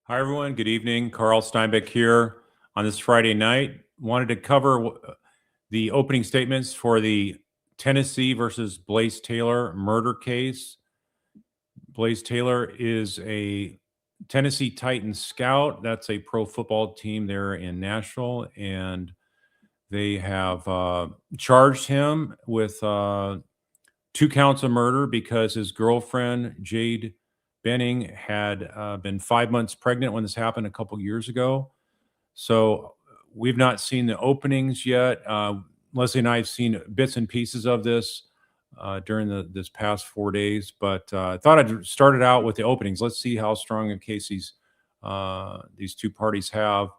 Hi, everyone. Good evening. Carl Steinbeck here on this Friday night. Wanted to cover the opening statements for the Tennessee versus Blaise Taylor murder case. Blaise Taylor is a Tennessee Titans scout. That's a pro football team there in Nashville. And they have charged him with 2 counts of murder because his girlfriend, Jade Benning, had been 5 months pregnant when this happened a couple years ago. So we've not seen the openings yet. Leslie and I have seen bits and pieces of this during this past 4 days, but I thought I'd start it out with the openings. Let's see how strong a case these 2 parties have.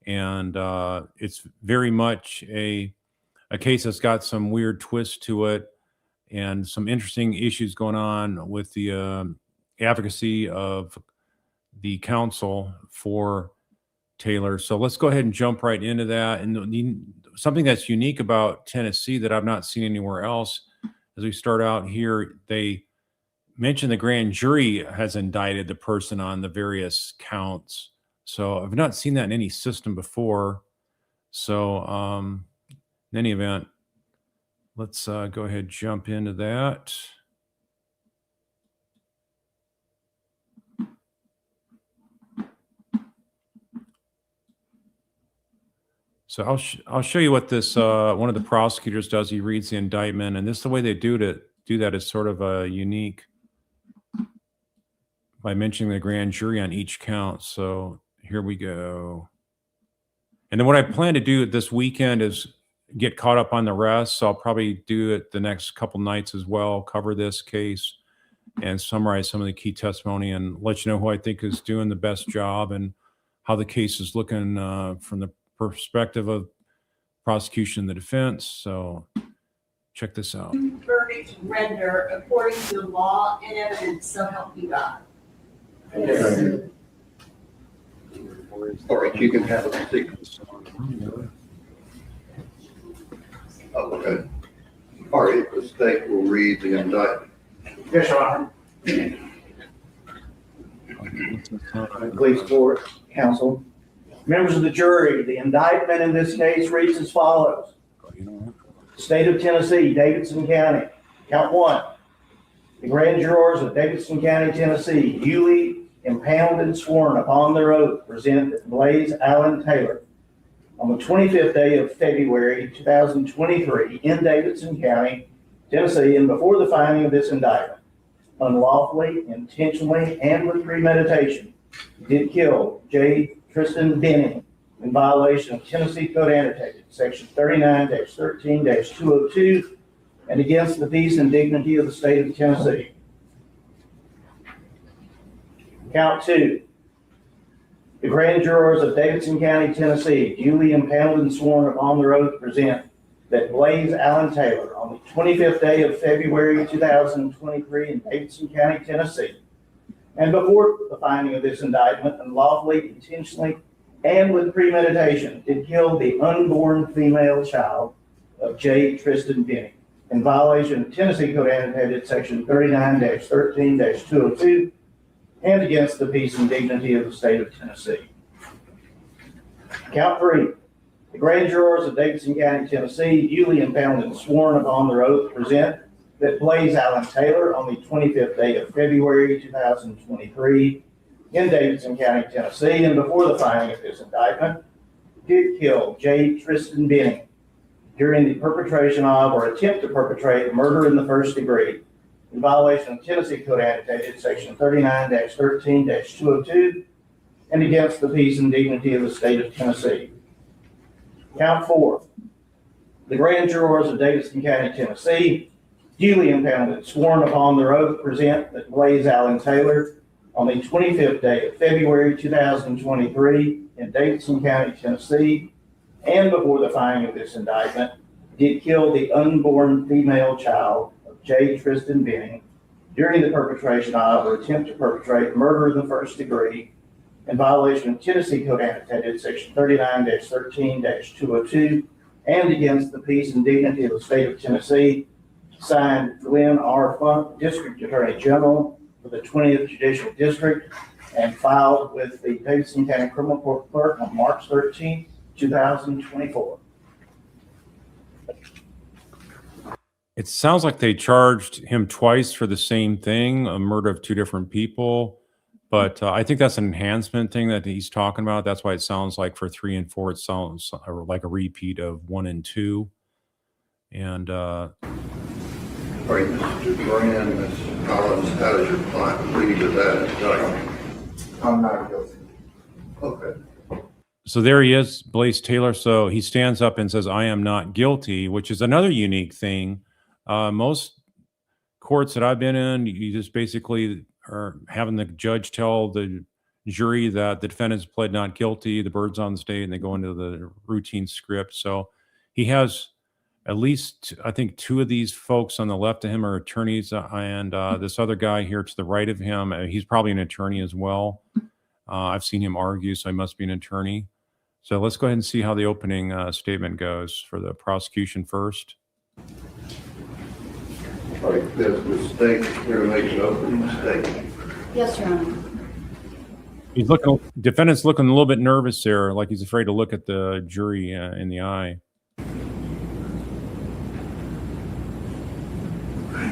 And it's very much a case that's got some weird twists to it and some interesting issues going on with the advocacy of the counsel for Taylor. So let's go ahead and jump right into that. And something that's unique about Tennessee that I've not seen anywhere else, as we start out here, they mention the grand jury has indicted the person on the various counts. So I've not seen that in any system before. So in any event, let's go ahead and jump into that. So I'll show you what this one of the prosecutors does. He reads the indictment, and the way they do that is sort of unique by mentioning the grand jury on each count. So here we go. And then what I plan to do this weekend is get caught up on the rest. So I'll probably do it the next couple nights as well, cover this case and summarize some of the key testimony and let you know who I think is doing the best job and how the case is looking from the perspective of prosecution and the defense. So check this out. Verdict render according to law and evidence, so help you God. Yes. All right, you can have a seat. Oh, okay. All right, the state will read the indictment. Yes, Your Honor. Police court, counsel, members of the jury, the indictment in this case reads as follows. State of Tennessee, Davidson County, count 1. The grand jurors of Davidson County, Tennessee, duly impounded and sworn upon their oath, present Blaise Allen Taylor on the 25th day of February 2023 in Davidson County, Tennessee, and before the finding of this indictment, unlawfully, intentionally, and with premeditation, did kill J. Tristan Benning in violation of Tennessee Code Annotated, Section 39-13-202, and against the peace and dignity of the state of Tennessee. Count 2. The grand jurors of Davidson County, Tennessee, duly impounded and sworn upon their oath, present that Blaise Allen Taylor, on the 25th day of February 2023 in Davidson County, Tennessee, and before the finding of this indictment, unlawfully, intentionally, and with premeditation, did kill the unborn female child of J. Tristan Benning in violation of Tennessee Code Annotated, Section 39-13-202, and against the peace and dignity of the state of Tennessee. Count 3. The grand jurors of Davidson County, Tennessee, duly impounded and sworn upon their oath, present that Blaise Allen Taylor, on the 25th day of February 2023 in Davidson County, Tennessee, and before the filing of this indictment, did kill J. Tristan Benning during the perpetration of or attempt to perpetrate murder in the first degree in violation of Tennessee Code Annotated, Section 39-13-202, and against the peace and dignity of the state of Tennessee. Count 4. The grand jurors of Davidson County, Tennessee, duly impounded and sworn upon their oath, present that Blaise Allen Taylor, on the 25th day of February 2023 in Davidson County, Tennessee, and before the filing of this indictment, did kill the unborn female child of J. Tristan Benning during the perpetration of or attempt to perpetrate murder in the first degree in violation of Tennessee Code Annotated, Section 39-13-202, and against the peace and dignity of the state of Tennessee, signed Glenn R. Funk, District Attorney General for the 20th Judicial District, and filed with the Davidson County Criminal Court Clerk on March 13th, 2024. It sounds like they charged him twice for the same thing, a murder of two different people. But I think that's an enhancement thing that he's talking about. That's why it sounds like for 3 and 4, it sounds like a repeat of 1 and 2. And All right, Mr. Graham, Ms. Collins, how does your client plead to that indictment? I'm not guilty. Okay. so there he is, Blaise Taylor. So he stands up and says, "I am not guilty," which is another unique thing. Most courts that I've been in, you just basically are having the judge tell the jury that the defendant's pled not guilty, the bird's on the state, and they go into the routine script. So he has at least, I think, 2 of these folks on the left of him are attorneys, and this other guy here to the right of him, he's probably an attorney as well. I've seen him argue, so he must be an attorney. So let's go ahead and see how the opening statement goes for the prosecution first. All right, does the state here to make an opening statement? Yes, Your Honor. Defendant's looking a little bit nervous there, like he's afraid to look at the jury in the eye.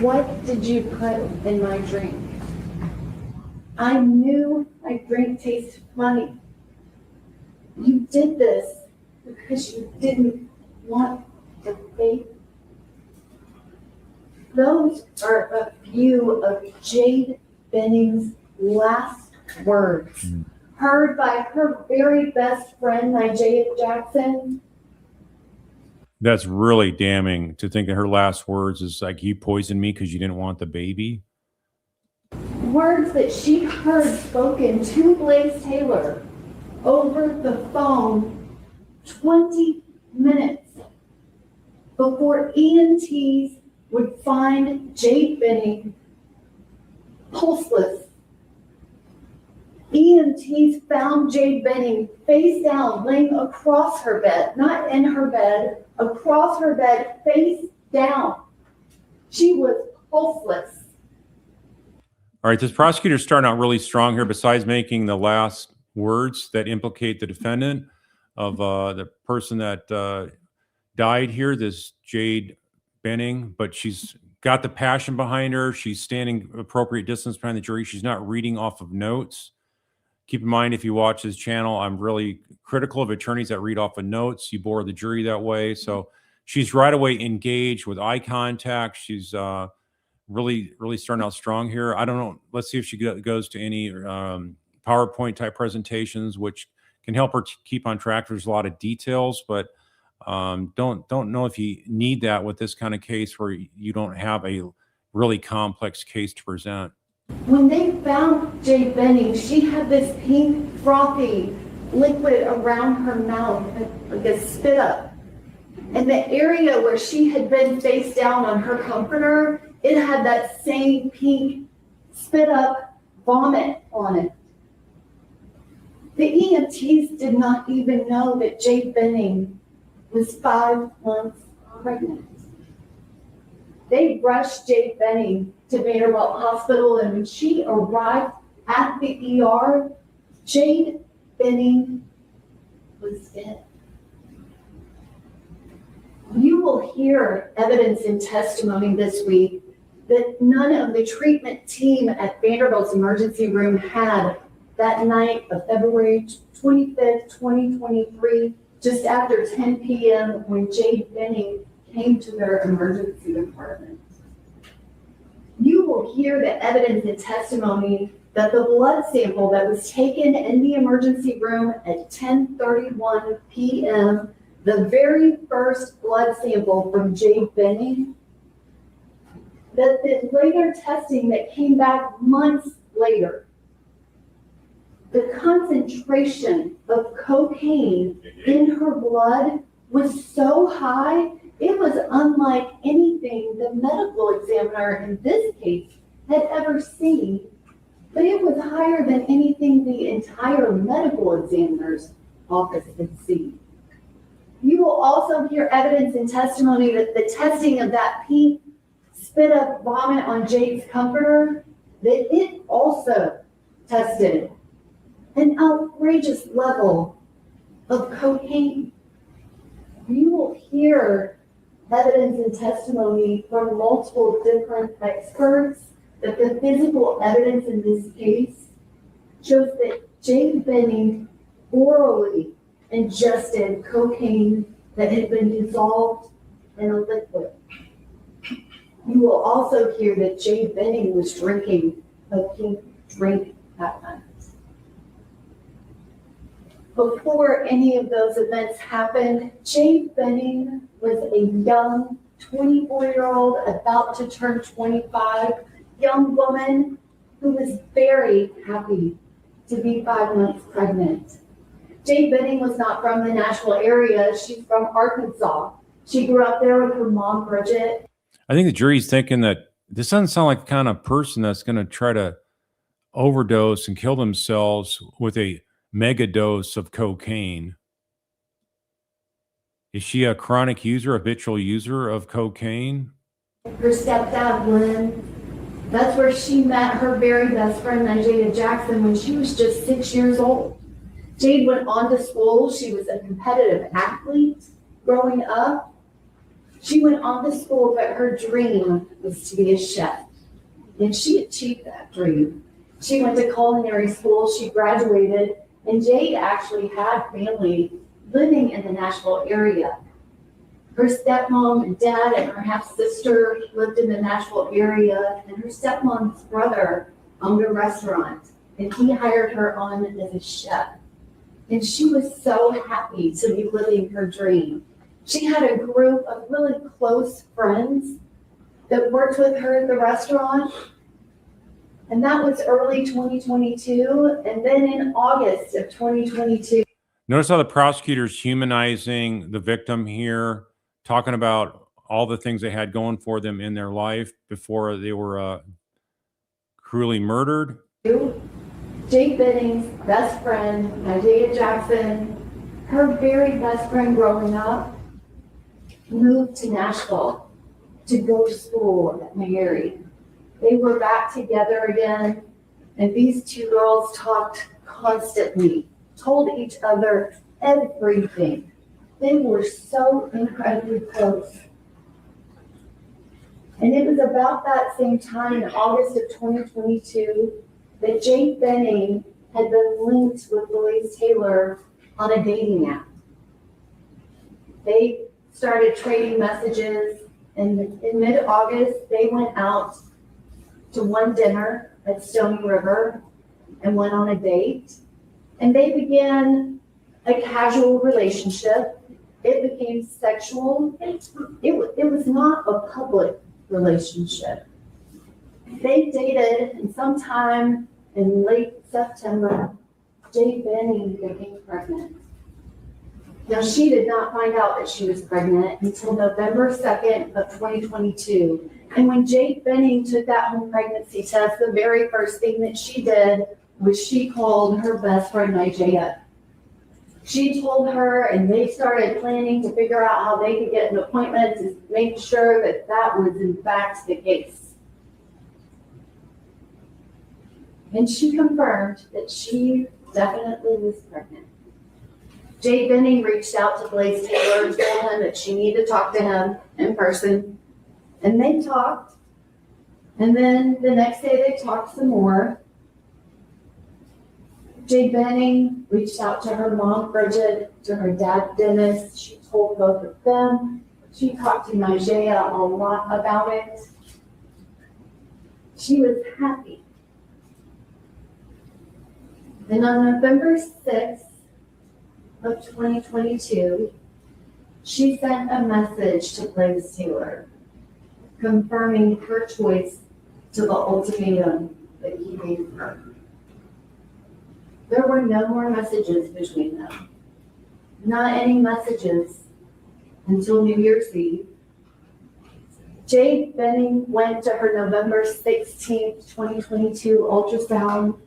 What did you put in my drink? I knew my drink tasted funny. You did this because you didn't want the baby. Those are a few of Jade Benning's last words, heard by her very best friend, Nigel Jackson. That's really damning to think that her last words is like, "You poisoned me because you didn't want the baby." Words that she heard spoken to Blaise Taylor over the phone 20 minutes before EMTs would find Jade Benning pulseless. EMTs found Jade Benning face down, laying across her bed, not in her bed, across her bed, face down. She was pulseless. All right, this prosecutor's starting out really strong here. Besides making the last words that implicate the defendant of the person that died here, this Jade Benning, but she's got the passion behind her. She's standing appropriate distance behind the jury. She's not reading off of notes. Keep in mind, if you watch this channel, I'm really critical of attorneys that read off of notes. You bore the jury that way. So she's right away engaged with eye contact. She's really starting out strong here. I don't know. Let's see if she goes to any PowerPoint type presentations, which can help her keep on track. There's a lot of details, but don't know if you need that with this kind of case where you don't have a really complex case to present. When they found Jade Benning, she had this pink, frothy liquid around her mouth, like a spit up. And the area where she had been face down on her comforter, it had that same pink spit up vomit on it. The EMTs did not even know that Jade Benning was 5 months pregnant. They rushed Jade Benning to Vanderbilt Hospital, and when she arrived at the ER, Jade Benning was dead. You will hear evidence and testimony this week that none of the treatment team at Vanderbilt's emergency room had that night of February 25th, 2023, just after 10 p.m. when Jade Benning came to their emergency department. You will hear the evidence and testimony that the blood sample that was taken in the emergency room at 10:31 p.m., the very first blood sample from Jade Benning, that the later testing that came back months later, the concentration of cocaine in her blood was so high, it was unlike anything the medical examiner in this case had ever seen, but it was higher than anything the entire medical examiner's office had seen. You will also hear evidence and testimony that the testing of that pink spit up vomit on Jade's comforter, that it also tested an outrageous level of cocaine. You will hear evidence and testimony from multiple different experts that the physical evidence in this case shows that Jake Benning orally ingested cocaine that had been dissolved in a liquid. You will also hear that Jake Benning was drinking a pink drink that night. Before any of those events happened, Jake Benning was a young 24-year-old, about to turn 25, young woman who was very happy to be 5 months pregnant. Jake Benning was not from the Nashville area. She's from Arkansas. She grew up there with her mom, Bridget. I think the jury's thinking that this doesn't sound like the kind of person that's going to try to overdose and kill themselves with a mega dose of cocaine. Is she a chronic user, habitual user of cocaine? Her stepdad, Lynn, that's where she met her very best friend, Nigella Jackson, when she was just 6 years old. Jade went on to school. She was a competitive athlete growing up. She went on to school, but her dream was to be a chef. And she achieved that dream. She went to culinary school, she graduated, and Jade actually had family living in the Nashville area. Her stepmom and dad and her half-sister lived in the Nashville area, and her stepmom's brother owned a restaurant, and he hired her on as a chef. And she was so happy to be living her dream. She had a group of really close friends that worked with her at the restaurant. And that was early 2022. And then in August of 2022. Notice how the prosecutor's humanizing the victim here, talking about all the things they had going for them in their life before they were cruelly murdered. Jake Benning's best friend, Nigella Jackson, her very best friend growing up, moved to Nashville to go to school at Mary. They were back together again, and these two girls talked constantly, told each other everything. They were so incredibly close. And it was about that same time, in August of 2022, that Jake Benning had been linked with Blaise Taylor on a dating app. They started trading messages, and in mid-August, they went out to one dinner at Stony River and went on a date. And they began a casual relationship. It became sexual. It was not a public relationship. They dated, and sometime in late September, Jake Benning became pregnant. Now, she did not find out that she was pregnant until November 2nd of 2022. And when Jake Benning took that home pregnancy test, the very first thing that she did was she called her best friend, Nigella. She told her, and they started planning to figure out how they could get an appointment to make sure that that was in fact the case. And she confirmed that she definitely was pregnant. Jake Benning reached out to Blaise Taylor and told him that she needed to talk to him in person. And they talked. And then the next day they talked some more. Jake Benning reached out to her mom, Bridget, to her dad, Dennis. She told both of them. She talked to Nigella a lot about it. She was happy. And on November 6th of 2022, she sent a message to Blaise Taylor confirming her choice to the ultimatum that he gave her. There were no more messages between them. Not any messages until New Year's Eve. Jake Benning went to her November 16th, 2022 ultrasound,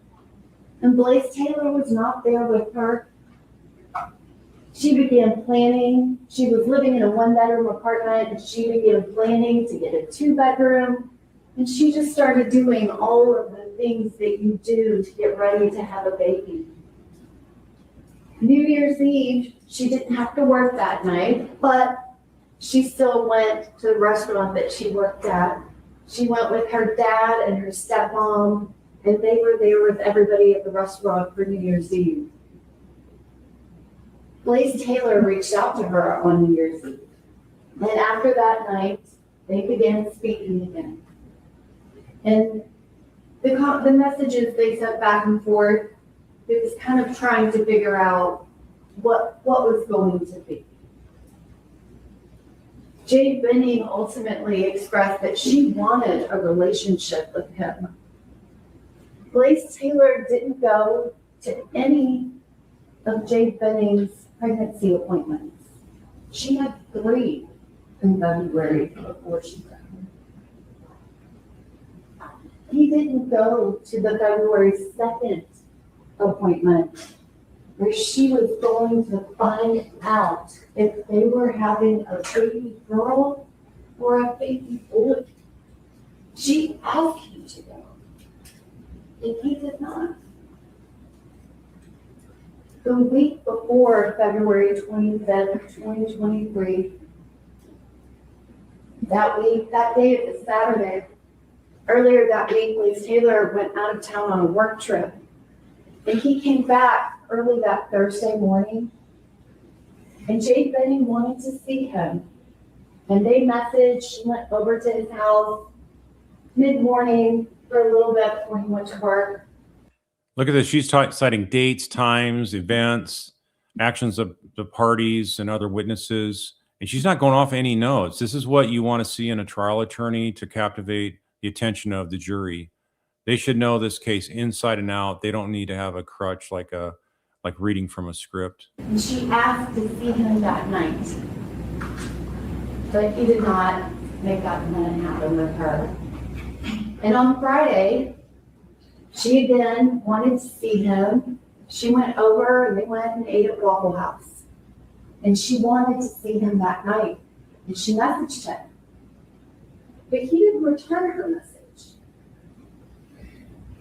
and Blaise Taylor was not there with her. She began planning. She was living in a one-bedroom apartment, and she began planning to get a two-bedroom. And she just started doing all of the things that you do to get ready to have a baby. New Year's Eve, she didn't have to work that night, but she still went to the restaurant that she worked at. She went with her dad and her stepmom, and they were there with everybody at the restaurant for New Year's Eve. Blaise Taylor reached out to her on New Year's Eve. And after that night, they began speaking again. And the messages they sent back and forth, it was kind of trying to figure out what was going to be. Jade Benning ultimately expressed that she wanted a relationship with him. Blaise Taylor didn't go to any of Jade Benning's pregnancy appointments. She had 3 in February before she died. He didn't go to the February 2nd appointment where she was going to find out if they were having a baby girl or a baby boy. She asked him to go, and he did not. The week before February 25th, 2023, that day, it was Saturday. Earlier that week, Blaise Taylor went out of town on a work trip, and he came back early that Thursday morning, and Jade Benning wanted to see him, and they messaged. She went over to his house mid-morning for a little bit before he went to work. Look at this. She's citing dates, times, events, actions of the parties and other witnesses, and she's not going off any notes. This is what you want to see in a trial attorney to captivate the attention of the jury. They should know this case inside and out. They don't need to have a crutch like reading from a script. And she asked to see him that night, but he did not make that plan happen with her. And on Friday, she again wanted to see him. She went over and they went and ate at Waffle House. And she wanted to see him that night. And she messaged him. But he didn't return her message.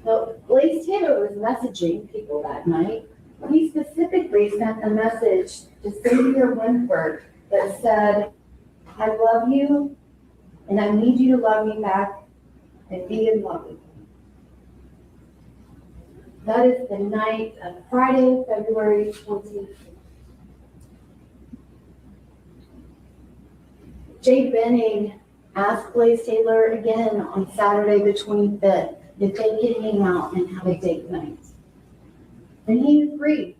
So Blaise Taylor was messaging people that night. He specifically sent a message to Cynthia Winford that said, "I love you, and I need you to love me back and be in love with me." That is the night of Friday, February 20th. Jade Benning asked Blaise Taylor again on Saturday the 25th if they could hang out and have a date night. And he agreed.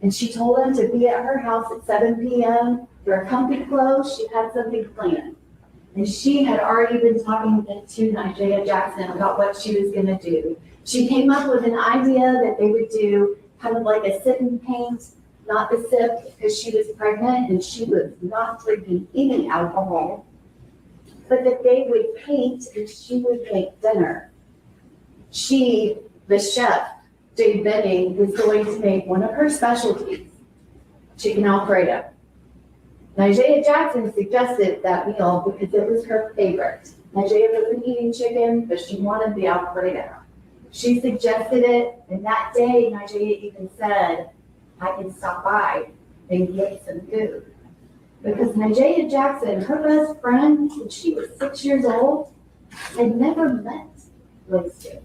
And she told him to be at her house at 7 p.m. Wear comfy clothes. She had something planned. And she had already been talking to Nigella Jackson about what she was going to do. She came up with an idea that they would do kind of like a sit and paint, not the sip, because she was pregnant and she was not drinking any alcohol, but that they would paint and she would make dinner. She, the chef, Jade Benning, was going to make one of her specialties, chicken Alfredo. Nigella Jackson suggested that meal because it was her favorite. Nigella wasn't eating chicken, but she wanted the Alfredo. She suggested it, and that day, Nigella even said, "I can stop by and get some food." Because Nigella Jackson, her best friend, when she was 6 years old, had never met Blaise Taylor.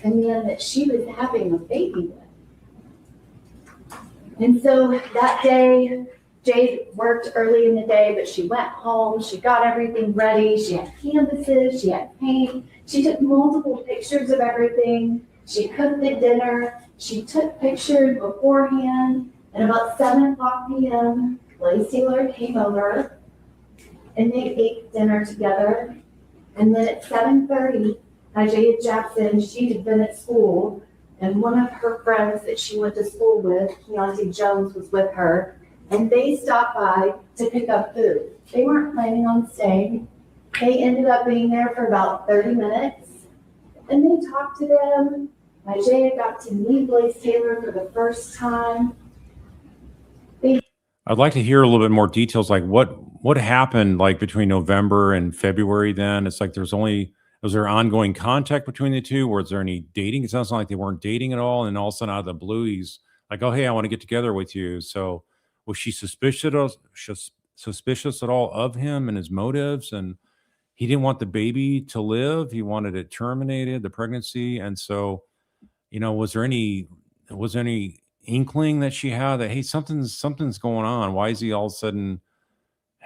And then that she was having a baby with. And so that day, Jade worked early in the day, but she went home, she got everything ready, she had canvases, she had paint, she took multiple pictures of everything, she cooked the dinner, she took pictures beforehand, and about 7 o'clock p.m., Blaise Taylor came over, and they ate dinner together, and then at 7:30, Nigella Jackson, she had been at school, and one of her friends that she went to school with, Keontae Jones, was with her, and they stopped by to pick up food. They weren't planning on staying. They ended up being there for about 30 minutes, and they talked to them. Nigella got to meet Blaise Taylor for the first time. I'd like to hear a little bit more details, like what happened like between November and February then? It's like was there ongoing contact between the two? Was there any dating? It sounds like they weren't dating at all, and all of a sudden out of the blue, he's like, oh, hey, I want to get together with you. So was she suspicious at all of him and his motives? And he didn't want the baby to live. He wanted it terminated, the pregnancy. And so, was there any inkling that she had that, hey, something's going on? Why is he all of a sudden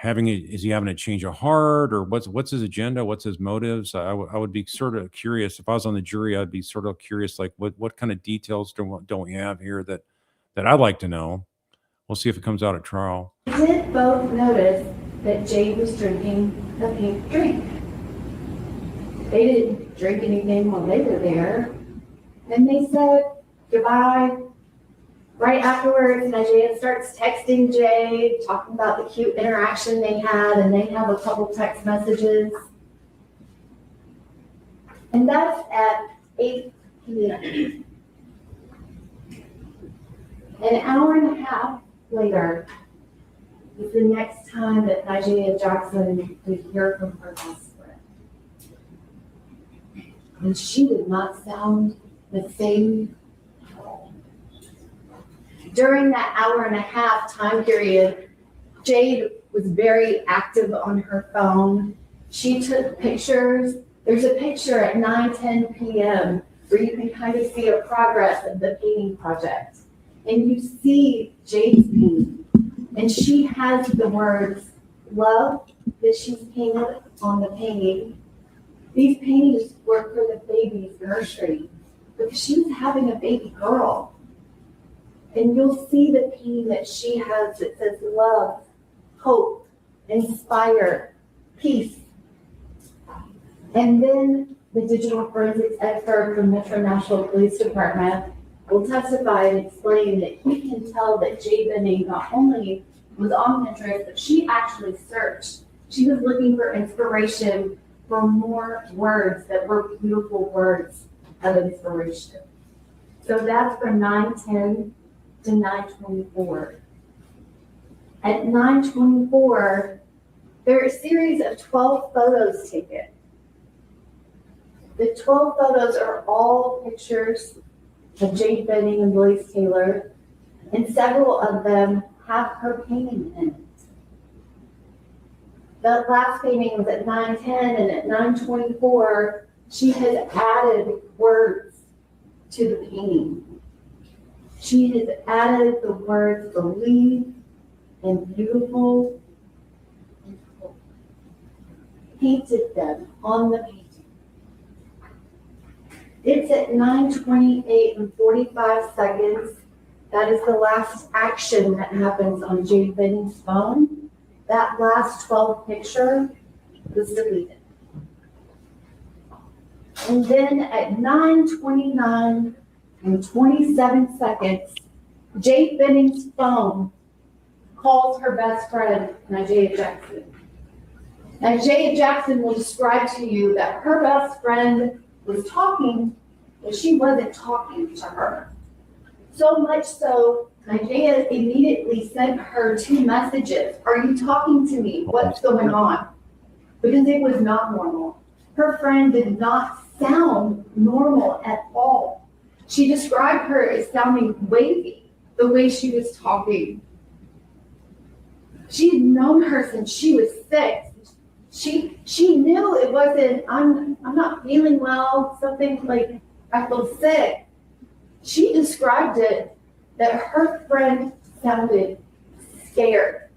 is he having a change of heart, or what's his agenda? What's his motives? I would be sort of curious. If I was on the jury, I'd be sort of curious, like what kind of details don't we have here that I'd like to know. We'll see if it comes out at trial. We did both notice that Jade was drinking a pink drink. They didn't drink anything while they were there. Then they said goodbye. Right afterwards, Najee starts texting Jade, talking about the cute interaction they had, and they have a couple text messages. And that's at 8 p.m. An hour and a half later is the next time that Najee Jackson would hear from her best friend. And she did not sound the same. During that hour and a half time period, Jade was very active on her phone. She took pictures. There's a picture at 9:10 p.m. where you can kind of see a progress of the painting project. And you see Jade's painting. And she has the words love that she's painted on the painting. These paintings were for the baby's nursery because she was having a baby girl. And you'll see the painting that she has that says love, hope, inspire, peace. And then the digital forensics expert from Metro Nashville Police Department will testify and explain that he can tell that Jade Benning not only was on Pinterest, but she actually searched. She was looking for inspiration for more words that were beautiful words of inspiration. So that's from 9:10 to 9:24. At 9:24, there are a series of 12 photos taken. The 12 photos are all pictures of Jade Benning and Blaise Taylor, and several of them have her painting in it. That last painting was at 9:10, and at 9:24, she has added words to the painting. She has added the words believe and beautiful and hope. Painted them on the painting. It's at 9:28 and 45 seconds. That is the last action that happens on Jade Benning's phone. That last 12 picture was deleted. And then at 9:29 and 27 seconds, Jade Benning's phone calls her best friend, Najee Jackson. Najee Jackson will describe to you that her best friend was talking, but she wasn't talking to her. So much so, Najee immediately sent her 2 messages. Are you talking to me? What's going on? Because it was not normal. Her friend did not sound normal at all. She described her as sounding wavy, the way she was talking. She had known her since she was 6. She knew it wasn't, I'm not feeling well, something like I feel sick. She described it that her friend sounded scared.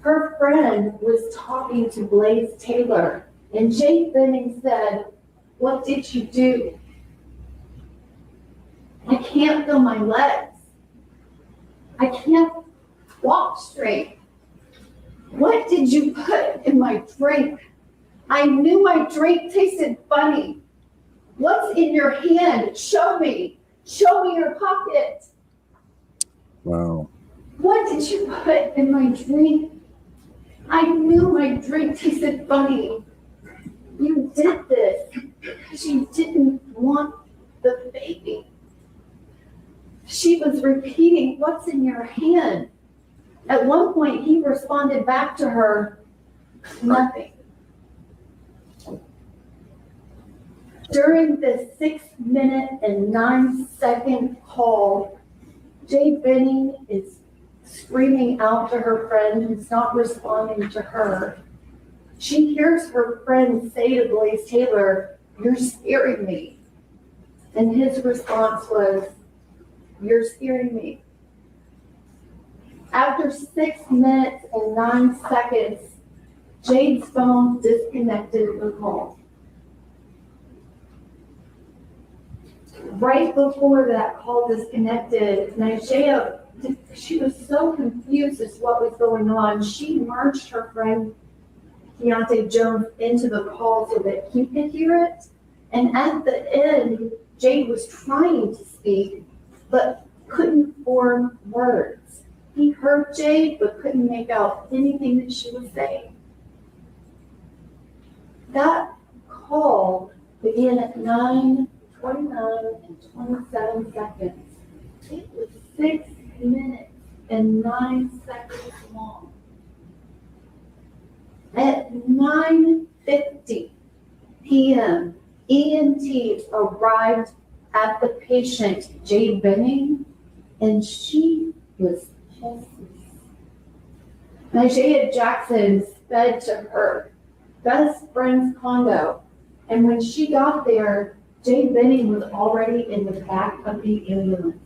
Her friend was talking to Blaise Taylor, and Jade Benning said, "What did you do? I can't feel my legs. I can't walk straight. What did you put in my drink? I knew my drink tasted funny. What's in your hand? Show me. Show me your pocket. Wow. What did you put in my drink? I knew my drink tasted funny. You did this because you didn't want the baby." She was repeating, "What's in your hand?" At one point, he responded back to her, "Nothing." During the 6-minute and 9-second call, Jade Benning is screaming out to her friend who's not responding to her. She hears her friend say to Blaise Taylor, "You're scaring me." And his response was, "You're scaring me." After 6 minutes and 9 seconds, Jade's phone disconnected the call. Right before that call disconnected, Nigeria, she was so confused as to what was going on. She merged her friend Keontae Jones into the call so that he could hear it. And at the end, Jade was trying to speak, but couldn't form words. He heard Jade, but couldn't make out anything that she was saying. That call began at 9:29 and 27 seconds. It was 6 minutes and 9 seconds long. At 9:50 p.m., EMTs arrived at the patient, Jade Benning, and she was pulseless. Nigeria Jackson sped to her best friend's condo, and when she got there, Jade Benning was already in the back of the ambulance.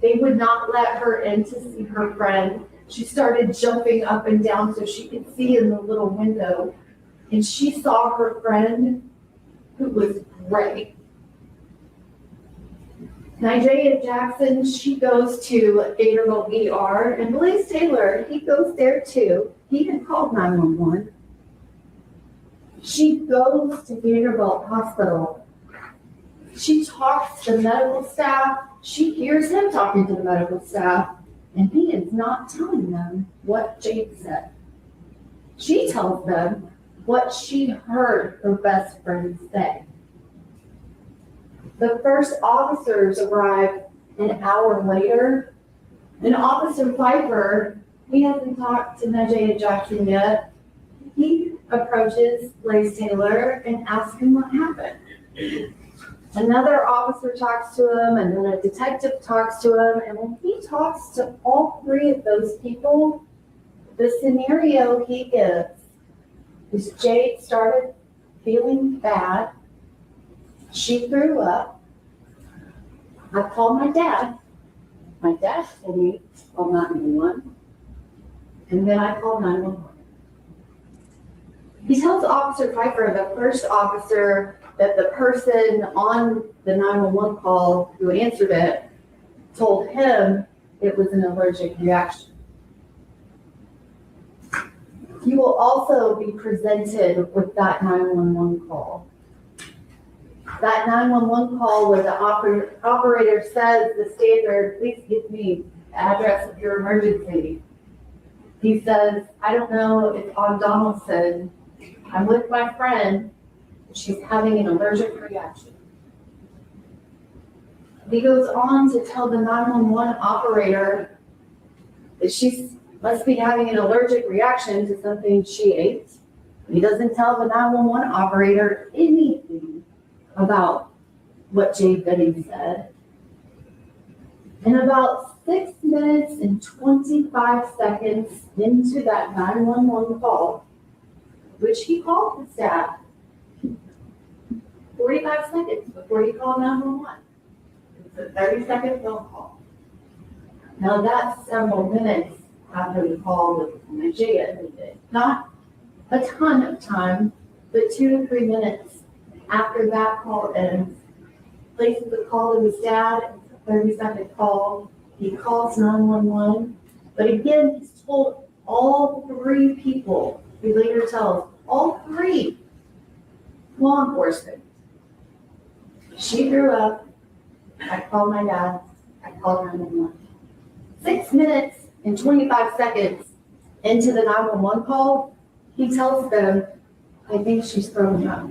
They would not let her in to see her friend. She started jumping up and down so she could see in the little window, and she saw her friend, who was gray. Nigeria Jackson, she goes to Vanderbilt ER, and Blaise Taylor, he goes there too. He had called 911. She goes to Vanderbilt Hospital. She talks to the medical staff. She hears him talking to the medical staff, and he is not telling them what Jade said. She tells them what she heard her best friend say. The first officers arrived an hour later, and Officer Pfeiffer, he hasn't talked to Nigeria Jackson yet. He approaches Blaise Taylor and asks him what happened. Another officer talks to him, and then a detective talks to him, and when he talks to all three of those people, the scenario he gives is Jade started feeling bad. She threw up. I called my dad. My dad told me to call 911. And then I called 911. He tells Officer Pfeiffer, the first officer, that the person on the 911 call who answered it told him it was an allergic reaction. You will also be presented with that 911 call. That 911 call where the operator says the standard, "Please give me the address of your emergency." He says, "I don't know, it's on Donaldson. I'm with my friend. She's having an allergic reaction." He goes on to tell the 911 operator that she must be having an allergic reaction to something she ate. He doesn't tell the 911 operator anything about what Jade Benning said. And about 6 minutes and 25 seconds into that 911 call, which he called the staff, 45 seconds before he called 911. It's a 30-second phone call. Now that's several minutes after the call with Nigeria ended. Not a ton of time, but 2 to 3 minutes after that call ends. Places the call to his dad, it's a 30-second call. He calls 911, but again, he's told all three people, he later tells all three law enforcement, she threw up, I called my dad, I called 911. 6 minutes and 25 seconds into the 911 call, he tells them, "I think she's throwing up."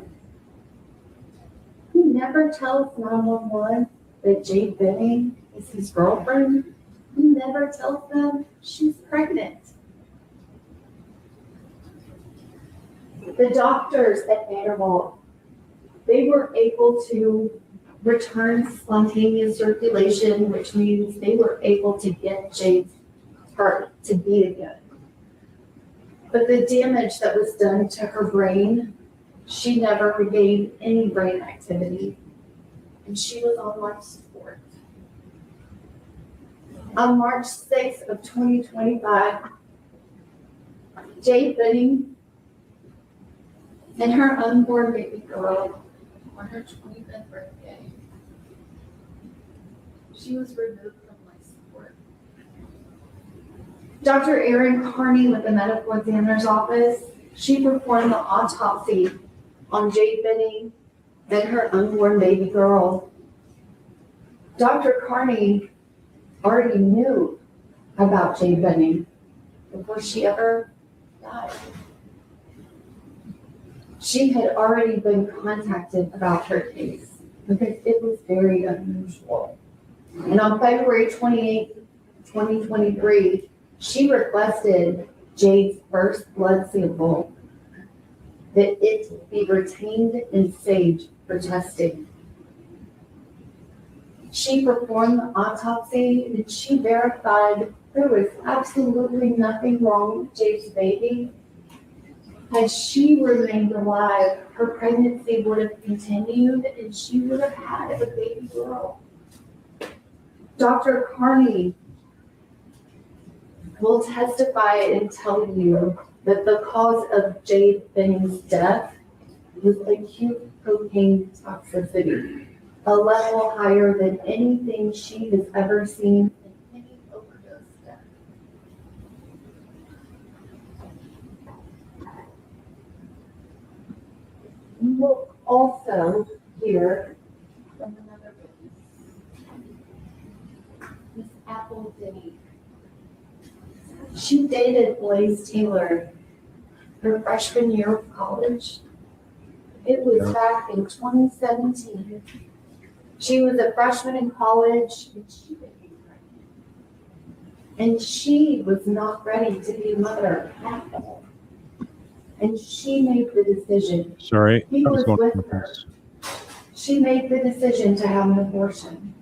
He never tells 911 that Jade Benning is his girlfriend. He never tells them she's pregnant. The doctors at Vanderbilt, they were able to return spontaneous circulation, which means they were able to get Jade's heart to beat again. But the damage that was done to her brain, she never regained any brain activity, and she was on life support. On March 6th of 2025, Jade Benning and her unborn baby girl on her 25th birthday, she was removed from life support. Dr. Erin Carney with the medical examiner's office, she performed the autopsy on Jade Benning and her unborn baby girl. Dr. Carney already knew about Jade Benning before she ever died. She had already been contacted about her case because it was very unusual. And on February 28th, 2023, she requested Jade's first blood sample that it be retained and saved for testing. She performed the autopsy and she verified there was absolutely nothing wrong with Jade's baby. Had she remained alive, her pregnancy would have continued and she would have had a baby girl. Dr. Carney will testify and tell you that the cause of Jade Benning's death was acute cocaine toxicity, a level higher than anything she has ever seen in any overdose death. You will also hear from another witness, Miss Apple Denny. She dated Blaise Taylor her freshman year of college. It was back in 2017. She was a freshman in college and she became pregnant. And she was not ready to be a mother at all. And she made the decision. Sorry. He I was going with to her. She made the decision to have an abortion.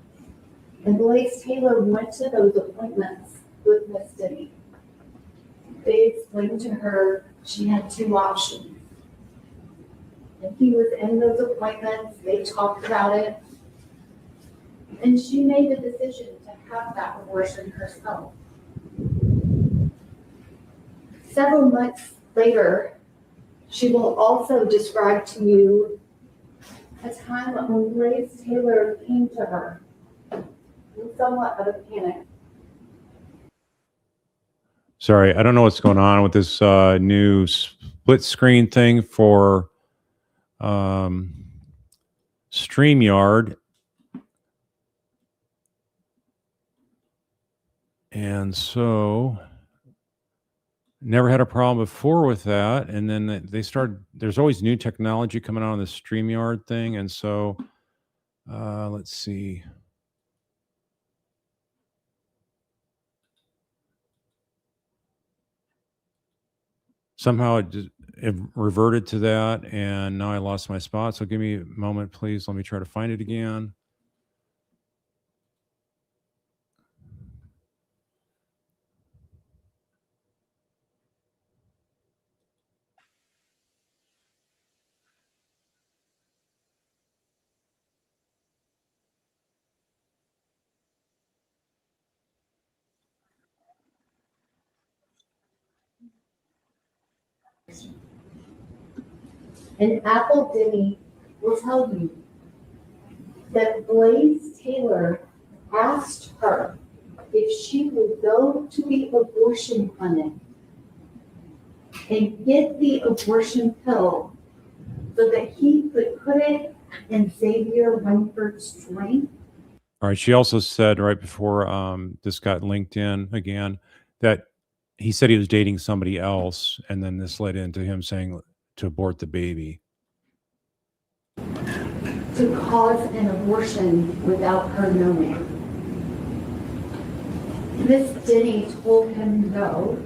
And Blaise Taylor went to those appointments with Miss Denny. They explained to her she had two options. And he was in those appointments, they talked about it. And she made the decision to have that abortion herself. Several months later, she will also describe to you a time when Blaise Taylor came to her in somewhat of a panic. Sorry, I don't know what's going on with this new split screen thing for StreamYard. And so never had a problem before with that. And then they started, there's always new technology coming out on the StreamYard thing. And so let's see. Somehow it reverted to that, and now I lost my spot. So give me a moment, please. Let me try to find it again. And Apple Denny will tell you that Blaise Taylor asked her if she would go to the abortion clinic and get the abortion pill so that he could put it in Xavier Winford's drink. All right. She also said right before this got linked in again that he said he was dating somebody else, and then this led into him saying to abort the baby. To cause an abortion without her knowing. Miss Denny told him no,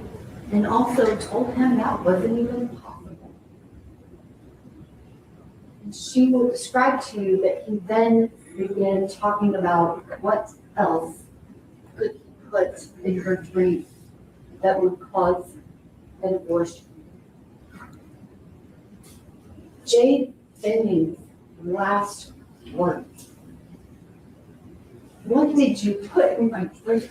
and also told him that wasn't even possible. she will describe to you that he then began talking about what else could he put in her drink that would cause an abortion. Jade Benning's last words. What did you put in my drink?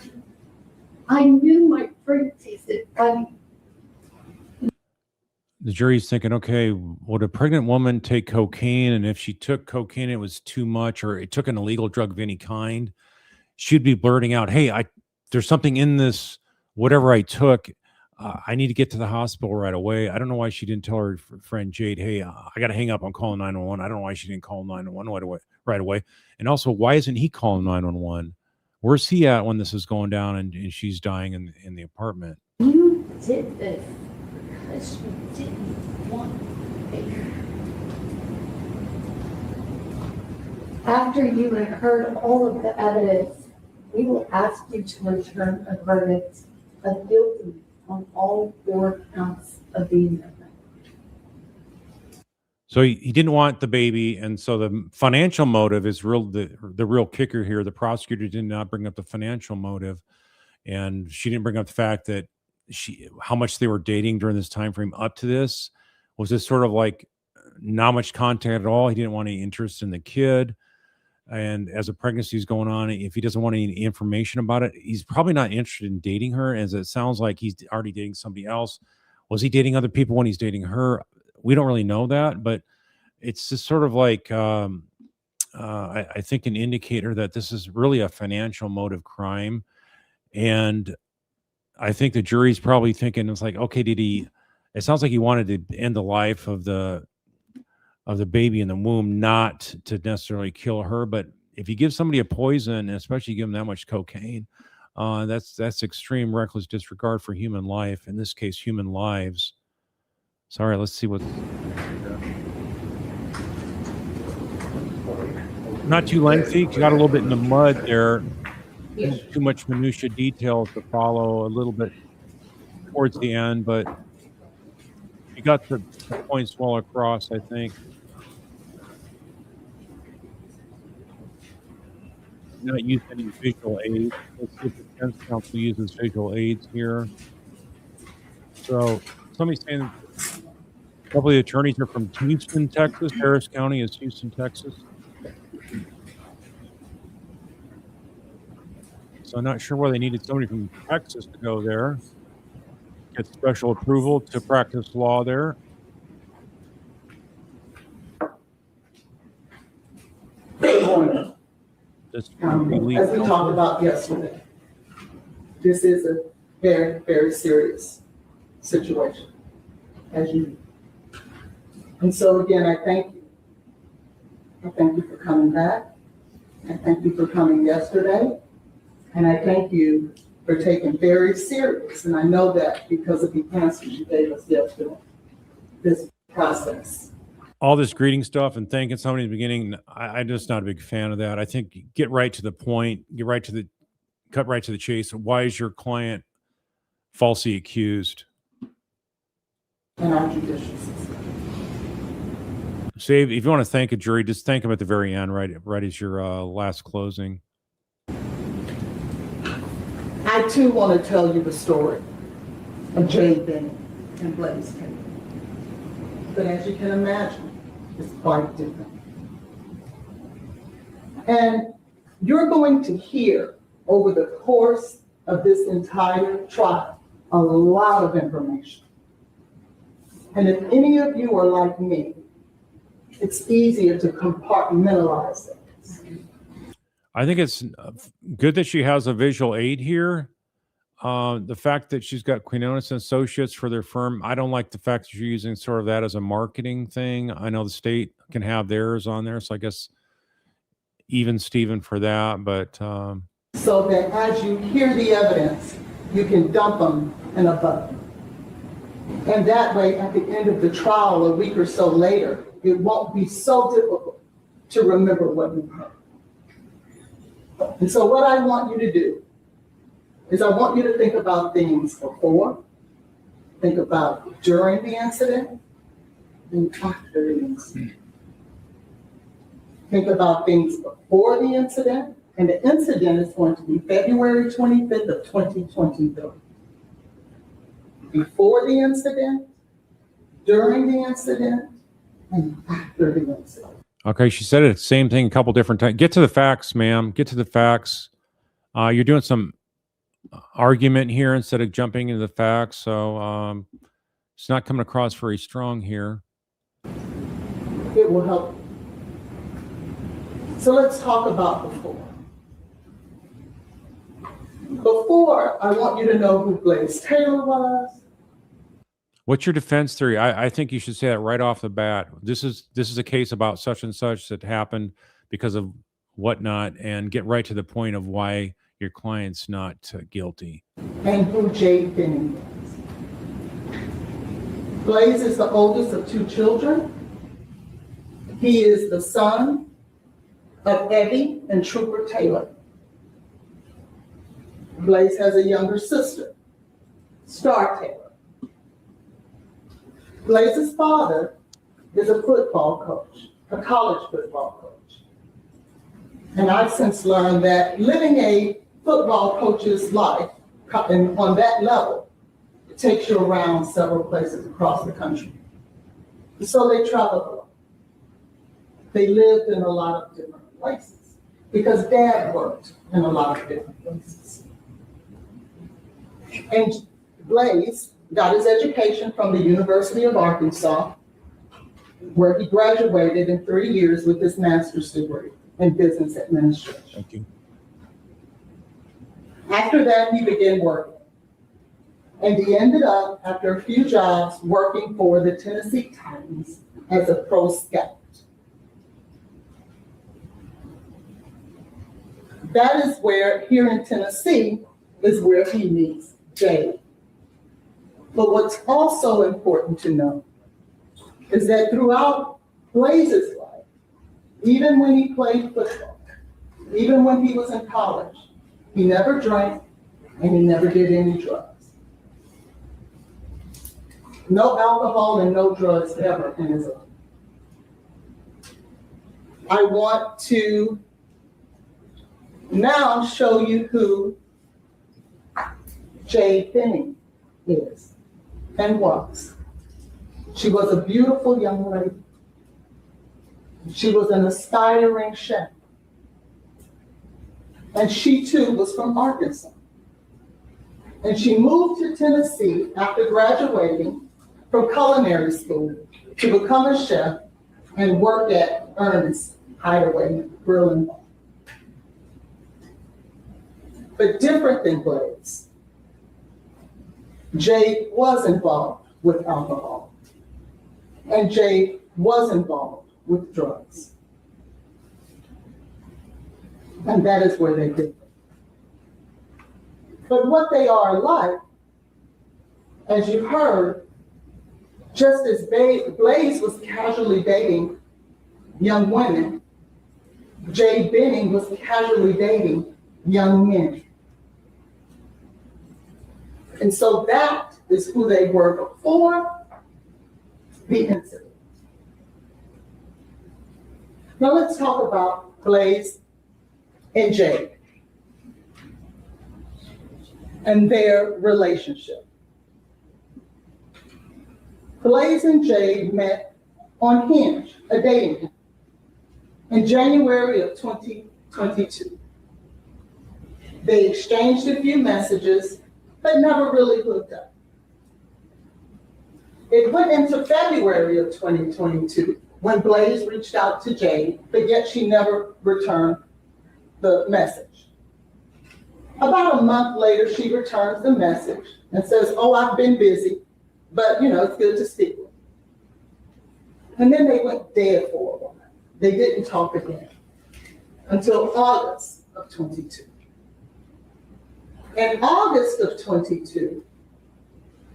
I knew my drink tasted funny. The jury's thinking, okay, would a pregnant woman take cocaine? And if she took cocaine, it was too much, or it took an illegal drug of any kind, she'd be blurting out, hey, there's something in this, whatever I took. I need to get to the hospital right away. I don't know why she didn't tell her friend Jade, hey, I got to hang up. I'm calling 911. I don't know why she didn't call 911 right away. And also, why isn't he calling 911? Where's he at when this is going down and she's dying in the apartment? You did this because you didn't want me. After you have heard all of the evidence, we will ask you to return a verdict of guilty on all 4 counts of the indictment. So he didn't want the baby, and so the financial motive is the real kicker here. The prosecutor did not bring up the financial motive, and she didn't bring up the fact that how much they were dating during this time frame up to this. Was this sort of like not much contact at all? He didn't want any interest in the kid, and as a pregnancy is going on, if he doesn't want any information about it, he's probably not interested in dating her, as it sounds like he's already dating somebody else. Was he dating other people when he's dating her? We don't really know that, but it's just sort of like I think an indicator that this is really a financial motive crime. And I think the jury's probably thinking, it's like, okay, it sounds like he wanted to end the life of the baby in the womb, not to necessarily kill her. But if you give somebody a poison, and especially give them that much cocaine, that's extreme reckless disregard for human life, in this case human lives. Sorry, let's see what. Not too lengthy. Got a little bit in the mud there. There's too much minutia details to follow a little bit towards the end, but you got the points well across, I think. Not use any visual aids. Let's see if the defense counsel uses visual aids here. So somebody's saying a couple of the attorneys are from Houston, Texas. Harris County is Houston, Texas. So I'm not sure why they needed somebody from Texas to go there. Get special approval to practice law there. Good morning. This As we talked about yesterday, this is a very, very serious situation, as you know. And so again, I thank you. I thank you for coming back. I thank you for coming yesterday. And I thank you for taking very serious, and I know that because of the answers you gave us yesterday, this process. All this greeting stuff and thanking somebody in the beginning, I'm just not a big fan of that. I think get right to the point, cut right to the chase. Why is your client falsely accused? In our judicial system. Save, if you want to thank a jury, just thank them at the very end, right as your last closing. I too want to tell you the story of Jade Bennett and Blaise Taylor. But as you can imagine, it's quite different. And you're going to hear over the course of this entire trial a lot of information. And if any of you are like me, it's easier to compartmentalize it. I think it's good that she has a visual aid here. The fact that she's got Quinones and Associates for their firm, I don't like the fact that you're using sort of that as a marketing thing. I know the state can have theirs on there, so I guess even Steven for that. But so that as you hear the evidence, you can dump them in a bucket. And that way, at the end of the trial, a week or so later, it won't be so difficult to remember what you heard. And so what I want you to do is I want you to think about things before, think about during the incident, and after the incident. think about things before the incident, and the incident is going to be February 25th of 2023. Before the incident, during the incident, and after the incident. Okay, she said it same thing a couple different times. Get to the facts, ma'am. Get to the facts. You're doing some argument here instead of jumping into the facts, so it's not coming across very strong here. It will help. So let's talk about before. Before, I want you to know who Blaise Taylor was. What's your defense theory? I think you should say that right off the bat. This is a case about such and such that happened because of whatnot, and get right to the point of why your client's not guilty. And who Jay Benning was. Blaise is the oldest of 2 children. He is the son of Evie and Trooper Taylor. Blaise has a younger sister, Star Taylor. Blaise's father is a football coach, a college football coach. And I've since learned that living a football coach's life and on that level, it takes you around several places across the country. So they traveled a lot. They lived in a lot of different places because Dad worked in a lot of different places. And Blaise got his education from the University of Arkansas, where he graduated in 3 years with his master's degree in business administration. Thank you. After that, he began working. And he ended up, after a few jobs, working for the Tennessee Titans as a pro scout. That is where, here in Tennessee, is where he meets Jay. But what's also important to know is that throughout Blaise's life, even when he played football, even when he was in college, he never drank and he never did any drugs. No alcohol and no drugs ever in his life. I want to now show you who Jay Benning is and was. She was a beautiful young lady. She was an aspiring chef. And she too was from Arkansas. And she moved to Tennessee after graduating from culinary school to become a chef and work at Ernest's Hideaway Grill and Bar. But different than Blaise, Jay was involved with alcohol, and Jay was involved with drugs. And that is where they differ. But what they are alike, as you heard, just as Blaise was casually dating young women, Jay Benning was casually dating young men. And so that is who they were before the incident. Now let's talk about Blaise and Jay and their relationship. Blaise and Jay met on Hinge, a dating app, in January of 2022. They exchanged a few messages, but never really hooked up. It went into February of 2022 when Blaise reached out to Jay, but yet she never returned the message. About a month later, she returns the message and says, "Oh, I've been busy, but it's good to speak with." And then they went dead for a while. They didn't talk again until August of 22. In August of 22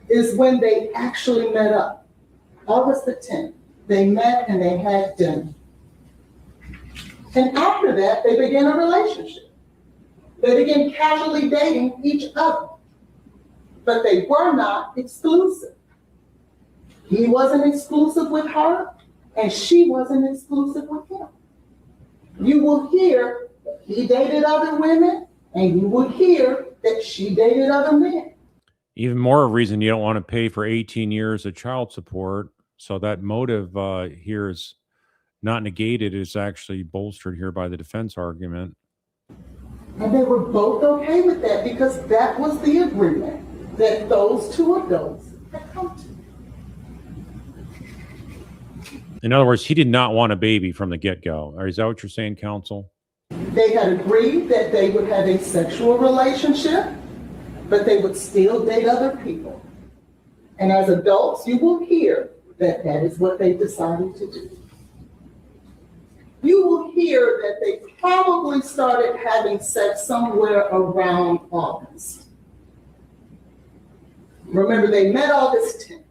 is when they actually met up. August the 10th, they met and they had dinner. And after that, they began a relationship. They began casually dating each other, but they were not exclusive. He wasn't exclusive with her, and she wasn't exclusive with him. You will hear that he dated other women, and you will hear that she dated other men. Even more reason you don't want to pay for 18 years of child support. So that motive here is not negated. It's actually bolstered here by the defense argument. And they were both okay with that because that was the agreement that those two adults had come to. In other words, he did not want a baby from the get-go. Or is that what you're saying, counsel? They had agreed that they would have a sexual relationship, but they would still date other people. And as adults, you will hear that that is what they decided to do. You will hear that they probably started having sex somewhere around August. Remember, they met August 10th.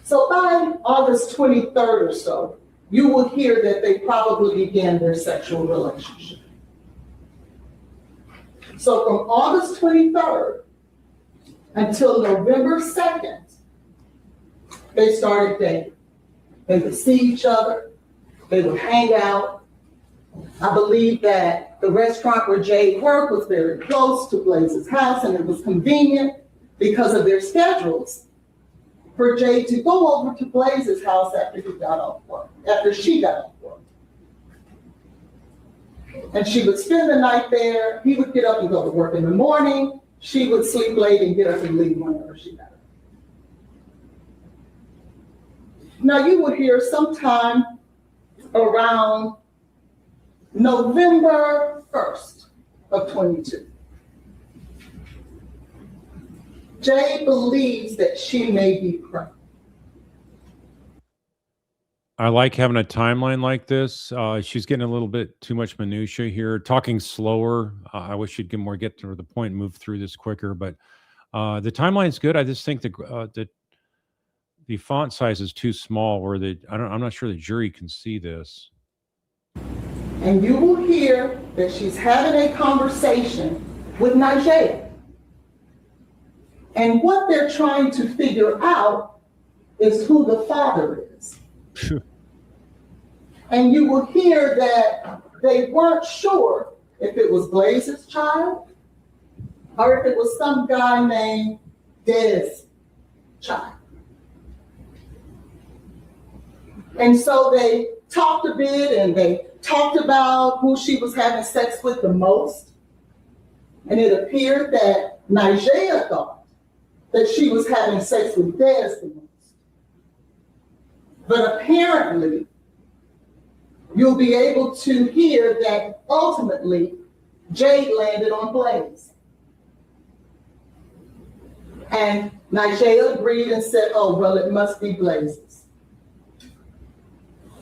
So by August 23rd or so, you will hear that they probably began their sexual relationship. So from August 23rd until November 2nd, they started dating. They would see each other. They would hang out. I believe that the restaurant where Jade worked was very close to Blaise's house, and it was convenient because of their schedules for Jade to go over to Blaise's house after she got off work. And she would spend the night there. He would get up and go to work in the morning. She would sleep late and get up and leave whenever she got up. Now you would hear sometime around November 1st of 22. Jade believes that she may be pregnant. I like having a timeline like this. She's getting a little bit too much minutia here, talking slower. I wish she'd get to the point and move through this quicker, but the timeline's good. I just think the font size is too small where I'm not sure the jury can see this. And you will hear that she's having a conversation with Nigeria. And what they're trying to figure out is who the father is. And you will hear that they weren't sure if it was Blaise's child or if it was some guy named Des' child. And so they talked a bit and they talked about who she was having sex with the most. And it appeared that Nigeria thought that she was having sex with Des the most. But apparently, you'll be able to hear that ultimately Jade landed on Blaise. And Nigeria agreed and said, oh, well, it must be Blaise's.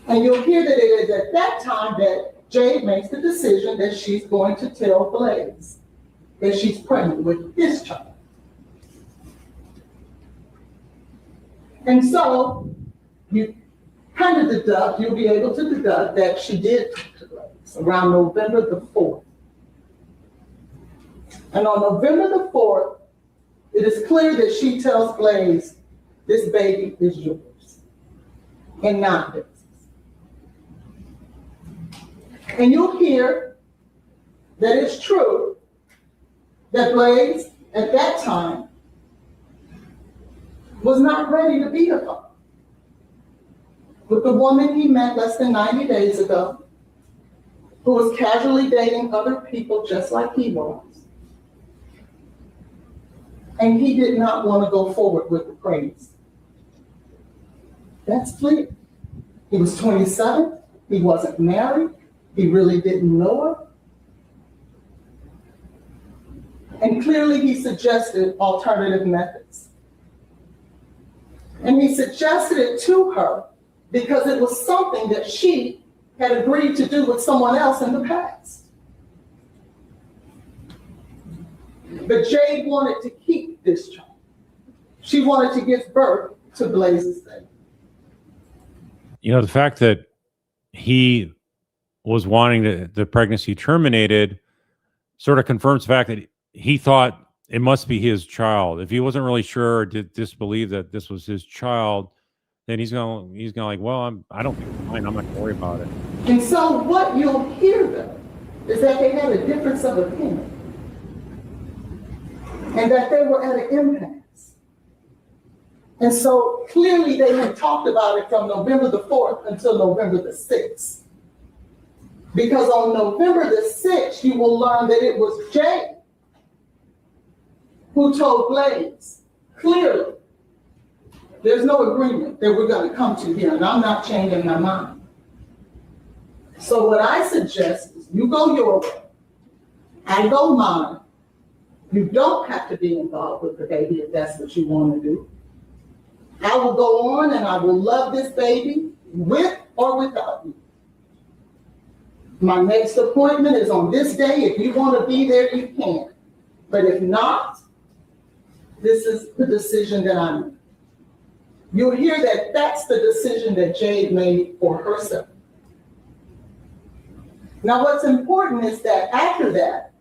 And you'll hear that it is at that time that Jade makes the decision that she's going to tell Blaise that she's pregnant with his child. And so you kind of deduct, you'll be able to deduct that she did talk to Blaise around November the 4th. And on November the 4th, it is clear that she tells Blaise, this baby is yours and not his. And you'll hear that it's true that Blaise at that time was not ready to be a father. With the woman he met less than 90 days ago, who was casually dating other people just like he was. And he did not want to go forward with the pregnancy. That's clear. He was 27, he wasn't married, he really didn't know her. And clearly he suggested alternative methods. And he suggested it to her because it was something that she had agreed to do with someone else in the past. But Jade wanted to keep this child. She wanted to give birth to Blaise's baby. You know, the fact that he was wanting the pregnancy terminated sort of confirms the fact that he thought it must be his child. If he wasn't really sure or did disbelieve that this was his child, then he's gonna like, well, I don't think it's mine. I'm not gonna worry about it. And so what you'll hear though is that they had a difference of opinion and that they were at an impasse. And so clearly they had talked about it from November the 4th until November the 6th. Because on November the 6th, you will learn that it was Jay who told Blaise clearly, there's no agreement that we're going to come to here, and I'm not changing my mind. So what I suggest is you go your way, I go mine. You don't have to be involved with the baby if that's what you want to do. I will go on and I will love this baby with or without you. My next appointment is on this day. If you want to be there, you can. But if not, this is the decision that I made. You'll hear that that's the decision that Jade made for herself. Now, what's important is that after that,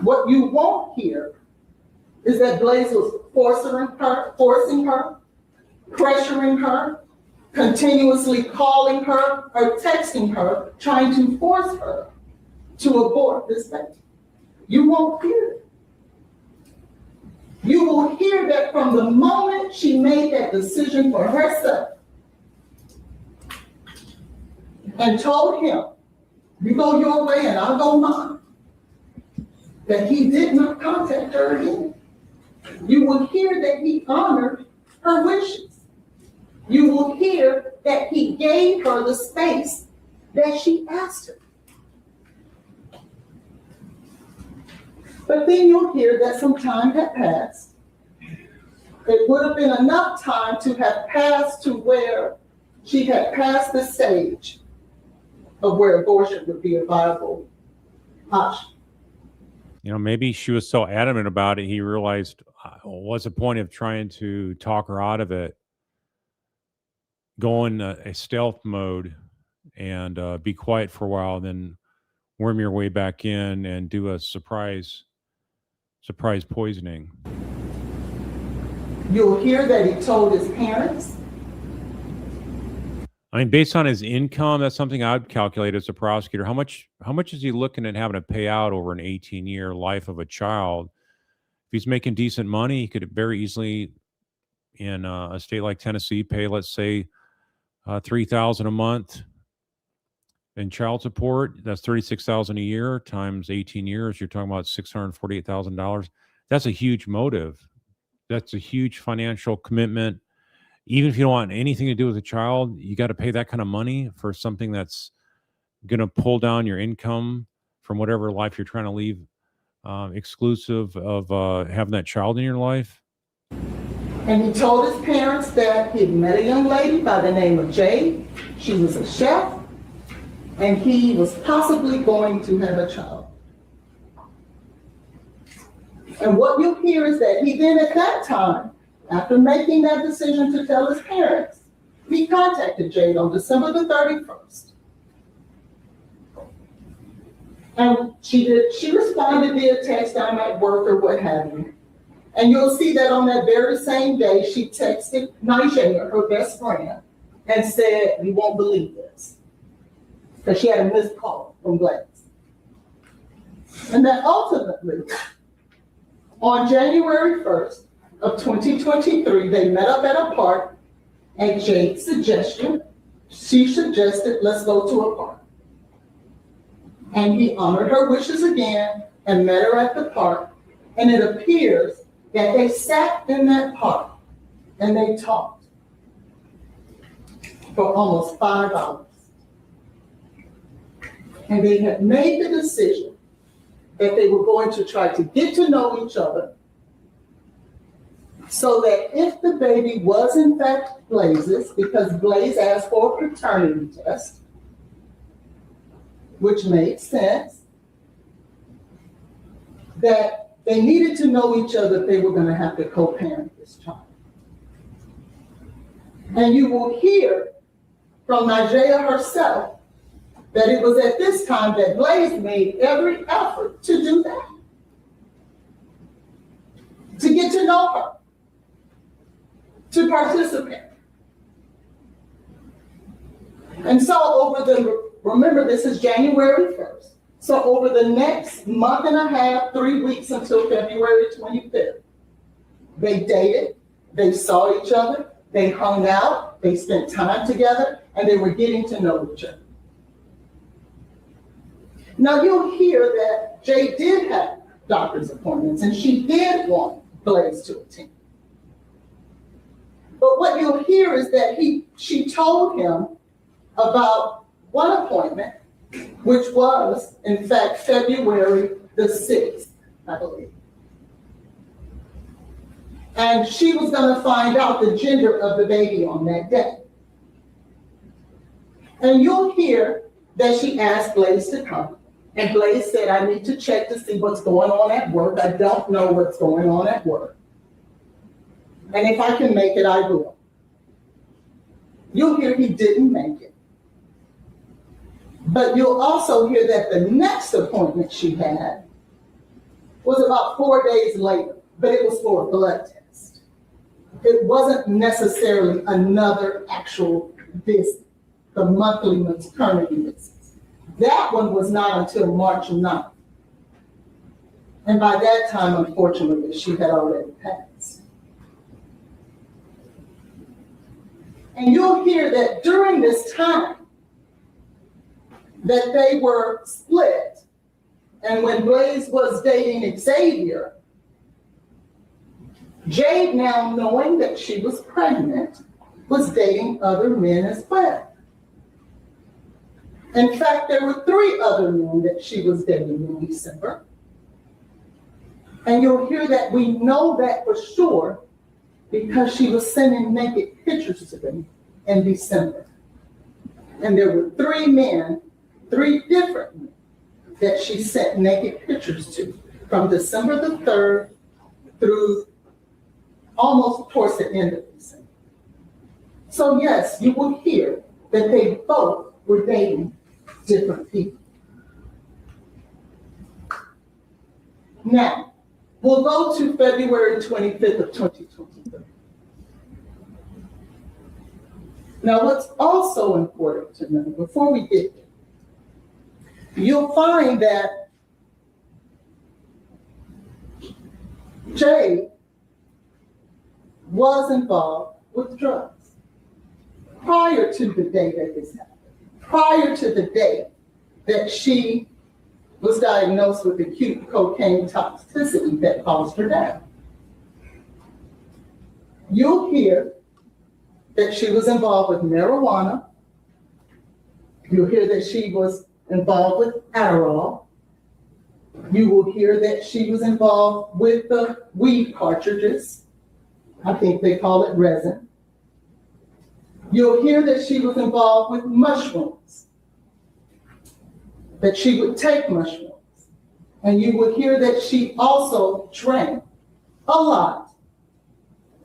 what you won't hear is that Blaise was forcing her, pressuring her, continuously calling her or texting her, trying to force her to abort this baby. You won't hear it. You will hear that from the moment she made that decision for herself and told him, you go your way and I'll go mine, that he did not contact her again. You will hear that he honored her wishes. You will hear that he gave her the space that she asked her. But then you'll hear that some time had passed. It would have been enough time to have passed to where she had passed the stage of where abortion would be a viable option. You know, maybe she was so adamant about it, he realized, what's the point of trying to talk her out of it? Go in a stealth mode and be quiet for a while, then worm your way back in and do a surprise poisoning. You'll hear that he told his parents. I mean, based on his income, that's something I'd calculate as a prosecutor. How much is he looking at having to pay out over an 18-year life of a child? If he's making decent money, he could very easily, in a state like Tennessee, pay, let's say, $3,000 a month in child support. That's $36,000 a year times 18 years. You're talking about $648,000. That's a huge motive. That's a huge financial commitment. Even if you don't want anything to do with a child, you got to pay that kind of money for something that's going to pull down your income from whatever life you're trying to leave, exclusive of having that child in your life. And he told his parents that he'd met a young lady by the name of Jade. She was a chef, and he was possibly going to have a child. And what you'll hear is that he then at that time, after making that decision to tell his parents, he contacted Jade on December the 31st. And she responded via text, I'm at work or what have you. And you'll see that on that very same day, she texted Nigeria, her best friend, and said, you won't believe this. Because she had a missed call from Blaise. And then ultimately, on January 1st of 2023, they met up at a park at Jade's suggestion. She suggested, let's go to a park. And he honored her wishes again and met her at the park. And it appears that they sat in that park and they talked for almost 5 hours. And they had made the decision that they were going to try to get to know each other so that if the baby was in fact Blaise's, because Blaise asked for a paternity test, which made sense, that they needed to know each other if they were going to have to co-parent this child. And you will hear from Nigeria herself that it was at this time that Blaise made every effort to do that, to get to know her, to participate. And so over the remember, this is January 1st. So over the next month and a half, 3 weeks until February 25th, they dated, they saw each other, they hung out, they spent time together, and they were getting to know each other. Now you'll hear that Jay did have doctor's appointments and she did want Blaise to attend. But what you'll hear is that she told him about one appointment, which was, in fact, February the 6th, I believe. And she was going to find out the gender of the baby on that day. And you'll hear that she asked Blaise to come. And Blaise said, I need to check to see what's going on at work. I don't know what's going on at work. And if I can make it, I will. You'll hear he didn't make it. But you'll also hear that the next appointment she had was about 4 days later, but it was for a blood test. It wasn't necessarily another actual visit, the monthly maternity visit. That one was not until March 9th. And by that time, unfortunately, she had already passed. And you'll hear that during this time that they were split, and when Blaise was dating Xavier, Jade, now knowing that she was pregnant, was dating other men as well. In fact, there were 3 other men that she was dating in December. And you'll hear that we know that for sure because she was sending naked pictures to them in December. And there were 3 men, 3 different men, that she sent naked pictures to from December the 3rd through almost towards the end of December. So yes, you will hear that they both were dating different people. Now, we'll go to February 25th of 2023. Now, what's also important to know before we get there, you'll find that Jay was involved with drugs prior to the day that this happened. Prior to the day that she was diagnosed with acute cocaine toxicity that caused her death. You'll hear that she was involved with marijuana. You'll hear that she was involved with Adderall. You will hear that she was involved with the weed cartridges. I think they call it resin. You'll hear that she was involved with mushrooms, that she would take mushrooms. And you would hear that she also drank a lot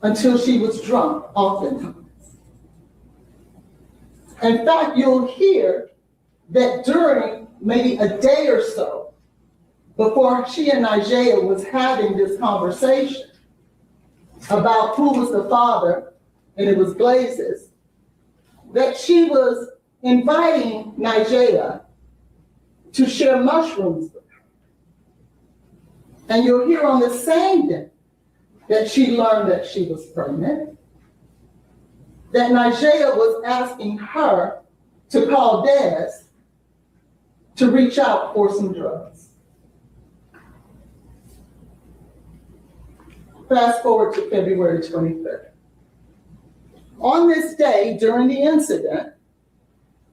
until she was drunk oftentimes. In fact, you'll hear that during maybe a day or so before she and Nigella was having this conversation about who was the father, and it was Blaise's, that she was inviting Nigella to share mushrooms with her. And you'll hear on the same day that she learned that she was pregnant, that Nigella was asking her to call Des to reach out for some drugs. Fast forward to February 23rd. On this day, during the incident,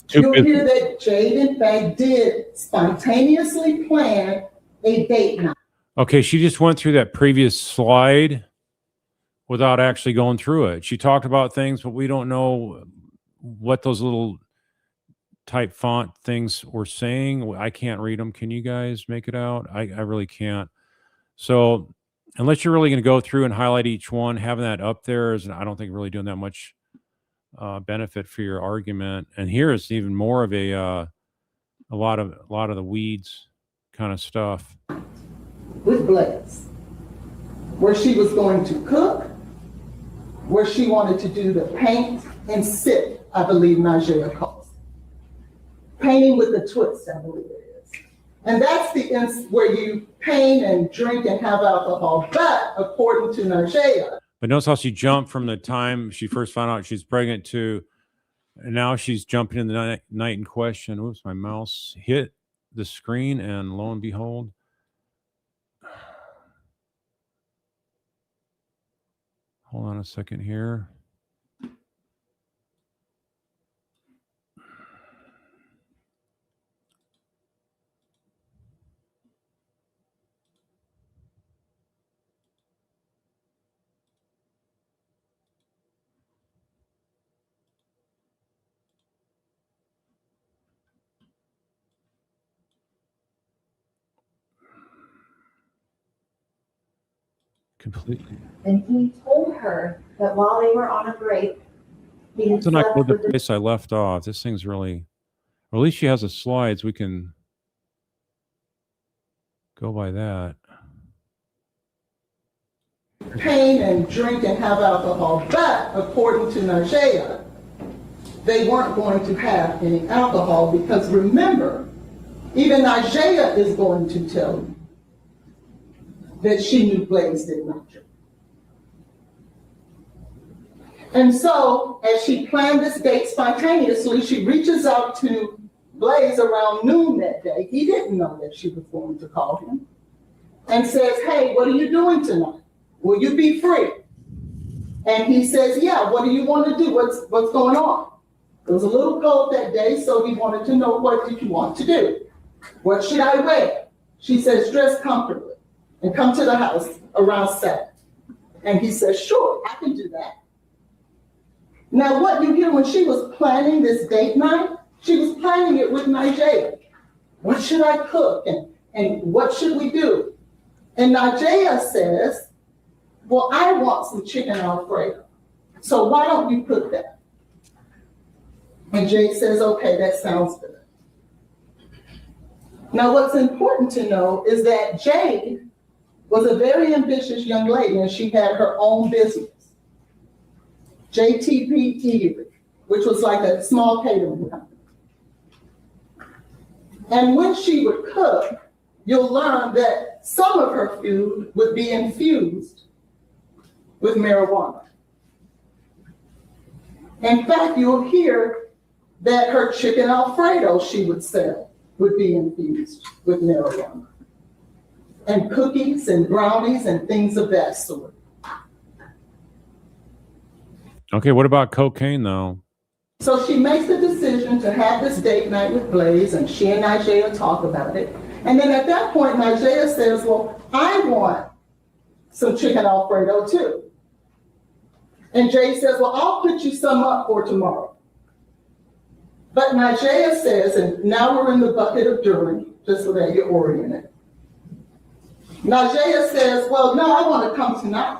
you'll hear that Jade, in fact, did spontaneously plan a date night. Okay, she just went through that previous slide without actually going through it. She talked about things, but we don't know what those little type font things were saying. I can't read them. Can you guys make it out? I really can't. So unless you're really going to go through and highlight each one, having that up there is, I don't think, really doing that much benefit for your argument. And here it's even more of a lot of the weeds kind of stuff. With Blaise, where she was going to cook, where she wanted to do the paint and sip, I believe Nigella calls it. painting with a twist, I believe it is. And that's where you paint and drink and have alcohol. But according to Najee, But notice how she jumped from the time she first found out she's pregnant to, and now she's jumping in the night in question. Oops, my mouse hit the screen, and lo and behold, hold on a second here. Completely. And he told her that while they were on a break, he had So I slept go the with the place I left off. This thing's really, or at least she has the slides. We can go by that. paint and drink and have alcohol. But according to Najee, they weren't going to have any alcohol because remember, even Najee is going to tell you that she knew Blaise did not drink. And so, as she planned this date spontaneously, she reaches out to Blaise around noon that day. He didn't know that she was going to call him. And says, hey, what are you doing tonight? Will you be free? And he says, yeah, what do you want to do? What's going on? It was a little cold that day, so he wanted to know, what did you want to do? What should I wear? She says, dress comfortably and come to the house around 7. And he says, sure, I can do that. Now, what you hear when she was planning this date night, she was planning it with Najee. What should I cook? And what should we do? And Najee says, well, I want some chicken Alfredo. So why don't you cook that? And Jay says, okay, that sounds good. Now, what's important to know is that Jade was a very ambitious young lady, and she had her own business, JTP Eatery, which was like a small catering company. And when she would cook, you'll learn that some of her food would be infused with marijuana. In fact, you'll hear that her chicken Alfredo she would sell would be infused with marijuana. And cookies and brownies and things of that sort. Okay, what about cocaine though? So she makes the decision to have this date night with Blaise, and she and Najee talk about it. And then at that point, Najee says, well, I want some chicken Alfredo too. And Jay says, well, I'll put you some up for tomorrow. But Najee says, and now we're in the bucket of jury, just so that you're oriented. Najee says, well, no, I want to come tonight.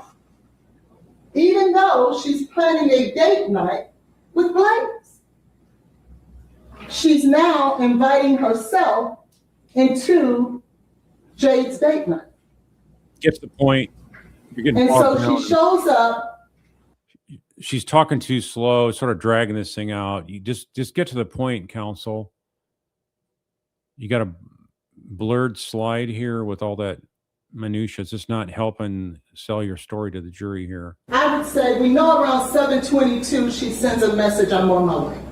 Even though she's planning a date night with Blaise. She's now inviting herself into Jade's date night. Gets the point. You're getting And bogged so down. she shows up. She's talking too slow, sort of dragging this thing out. You just get to the point, counsel. You got a blurred slide here with all that minutia. It's just not helping sell your story to the jury here. I would say we know around 7:22 she sends a message, I'm on my way.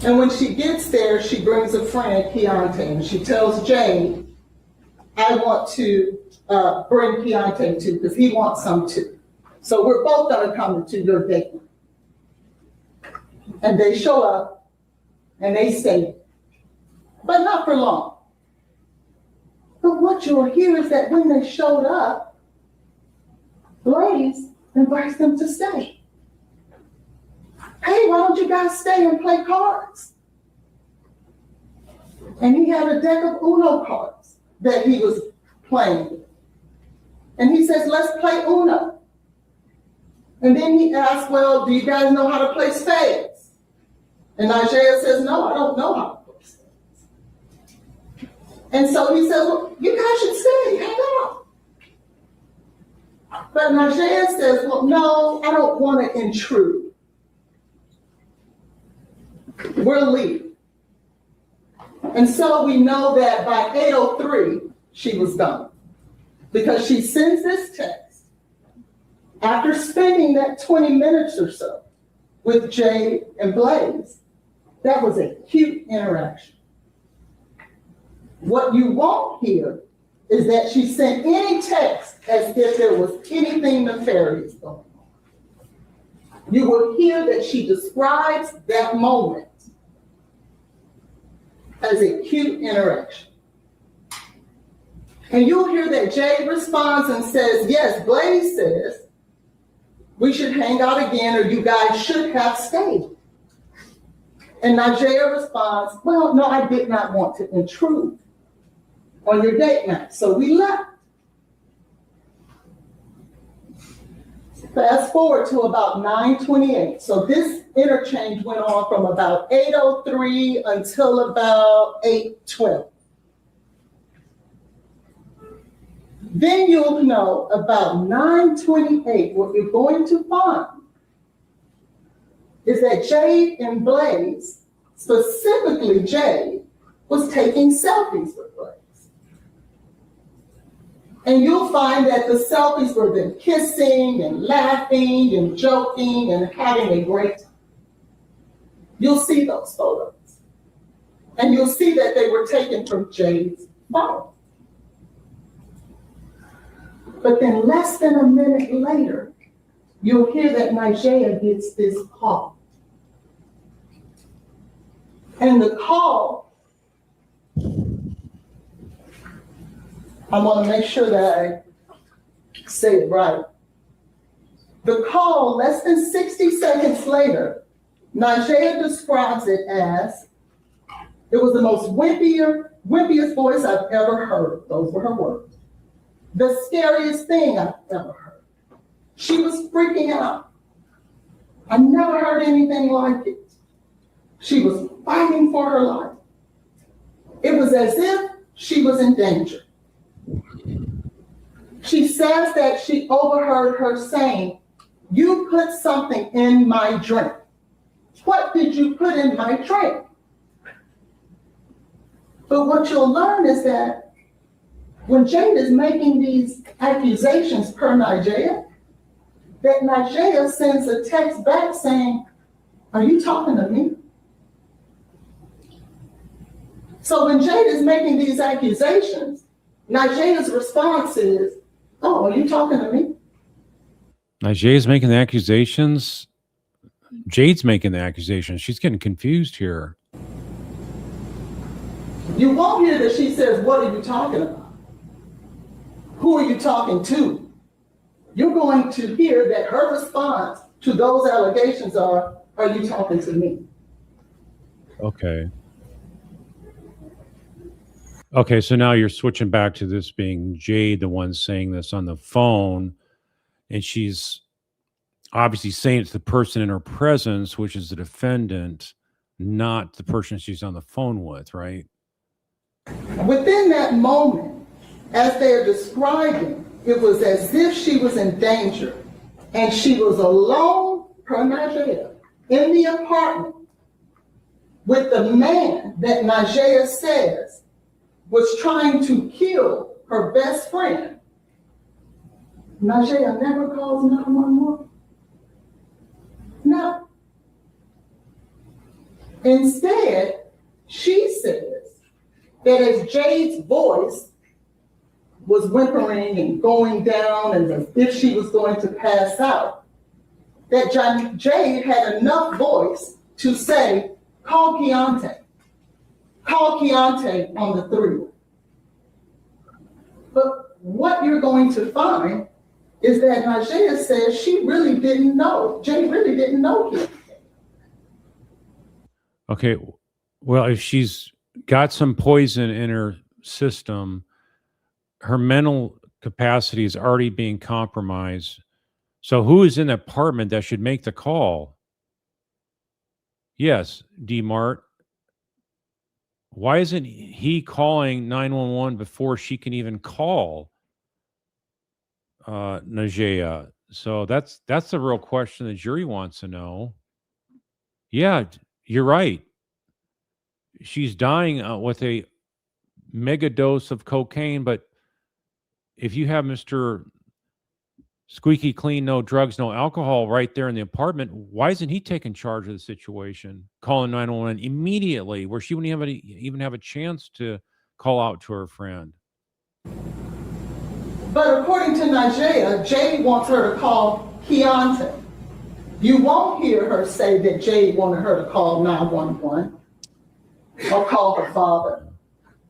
And when she gets there, she brings a friend, Keontae, and she tells Jade, I want to bring Keontae too, because he wants some too. So we're both gonna come to your date. And they show up and they stay, but not for long. But what you'll hear is that when they showed up, Blaise invites them to stay. Hey, why don't you guys stay and play cards? And he had a deck of Uno cards that he was playing with. And he says, let's play Uno. And then he asked, well, do you guys know how to play spades? And Najee says, no, I don't know how to play spades. And so he says, well, you guys should stay, hang out. But Najee says, well, no, I don't want to intrude. we'll leave. And so we know that by 8:03, she was gone. Because she sends this text after spending that 20 minutes or so with Jay and Blaise. That was a cute interaction. What you won't hear is that she sent any text as if there was anything nefarious going on. You will hear that she describes that moment as a cute interaction. And you'll hear that Jay responds and says, yes, Blaise says we should hang out again or you guys should have stayed. And Najee responds, well, no, I did not want to intrude on your date night, so we left. Fast forward to about 9:28. So this interchange went on from about 8:03 until about 8:12. Then you'll know about 9:28, what you're going to find is that Jay and Blaise, specifically Jay, was taking selfies with Blaise. And you'll find that the selfies were them kissing and laughing and joking and having a great time. You'll see those photos. And you'll see that they were taken from Jay's phone. But then less than a minute later, you'll hear that Najee gets this call. And the call, I want to make sure that I say it right. The call, less than 60 seconds later, Najee describes it as, it was the most wimpiest voice I've ever heard. Those were her words. The scariest thing I've ever heard. She was freaking out. I never heard anything like it. She was fighting for her life. It was as if she was in danger. She says that she overheard her saying, you put something in my drink. What did you put in my drink? But what you'll learn is that when Jade is making these accusations per Najee, that Najee sends a text back saying, are you talking to me? So when Jade is making these accusations, Najee's response is, oh, are you talking to me? Najee making the accusations. Jade's making the accusations. She's getting confused here. You won't hear that she says, what are you talking about? Who are you talking to? You're going to hear that her response to those allegations are you talking to me? Okay. Okay, so now you're switching back to this being Jade, the one saying this on the phone, and she's obviously saying it's the person in her presence, which is the defendant, not the person she's on the phone with, right? Within that moment, as they're describing, it was as if she was in danger and she was alone, per Najee, in the apartment with the man that Najee says was trying to kill her best friend. Najee never calls 911. No. Instead, she says that as Jade's voice was whimpering and going down and as if she was going to pass out, that Jade had enough voice to say, call Keontae. Call Keontae on the 3. But what you're going to find is that Najee says she really didn't know. Jade really didn't know Keontae. Okay, well, if she's got some poison in her system, her mental capacity is already being compromised. So who is in the apartment that should make the call? Yes, D. Mart. Why isn't he calling 911 before she can even call Najee? So that's the real question the jury wants to know. Yeah, you're right. she's dying with a mega dose of cocaine. But if you have Mr. Squeaky clean, no drugs, no alcohol right there in the apartment, why isn't he taking charge of the situation, calling 911 immediately, where she wouldn't even have a chance to call out to her friend? But according to Nigeria, Jade wants her to call Keontae. You won't hear her say that Jade wanted her to call 911 or call her father.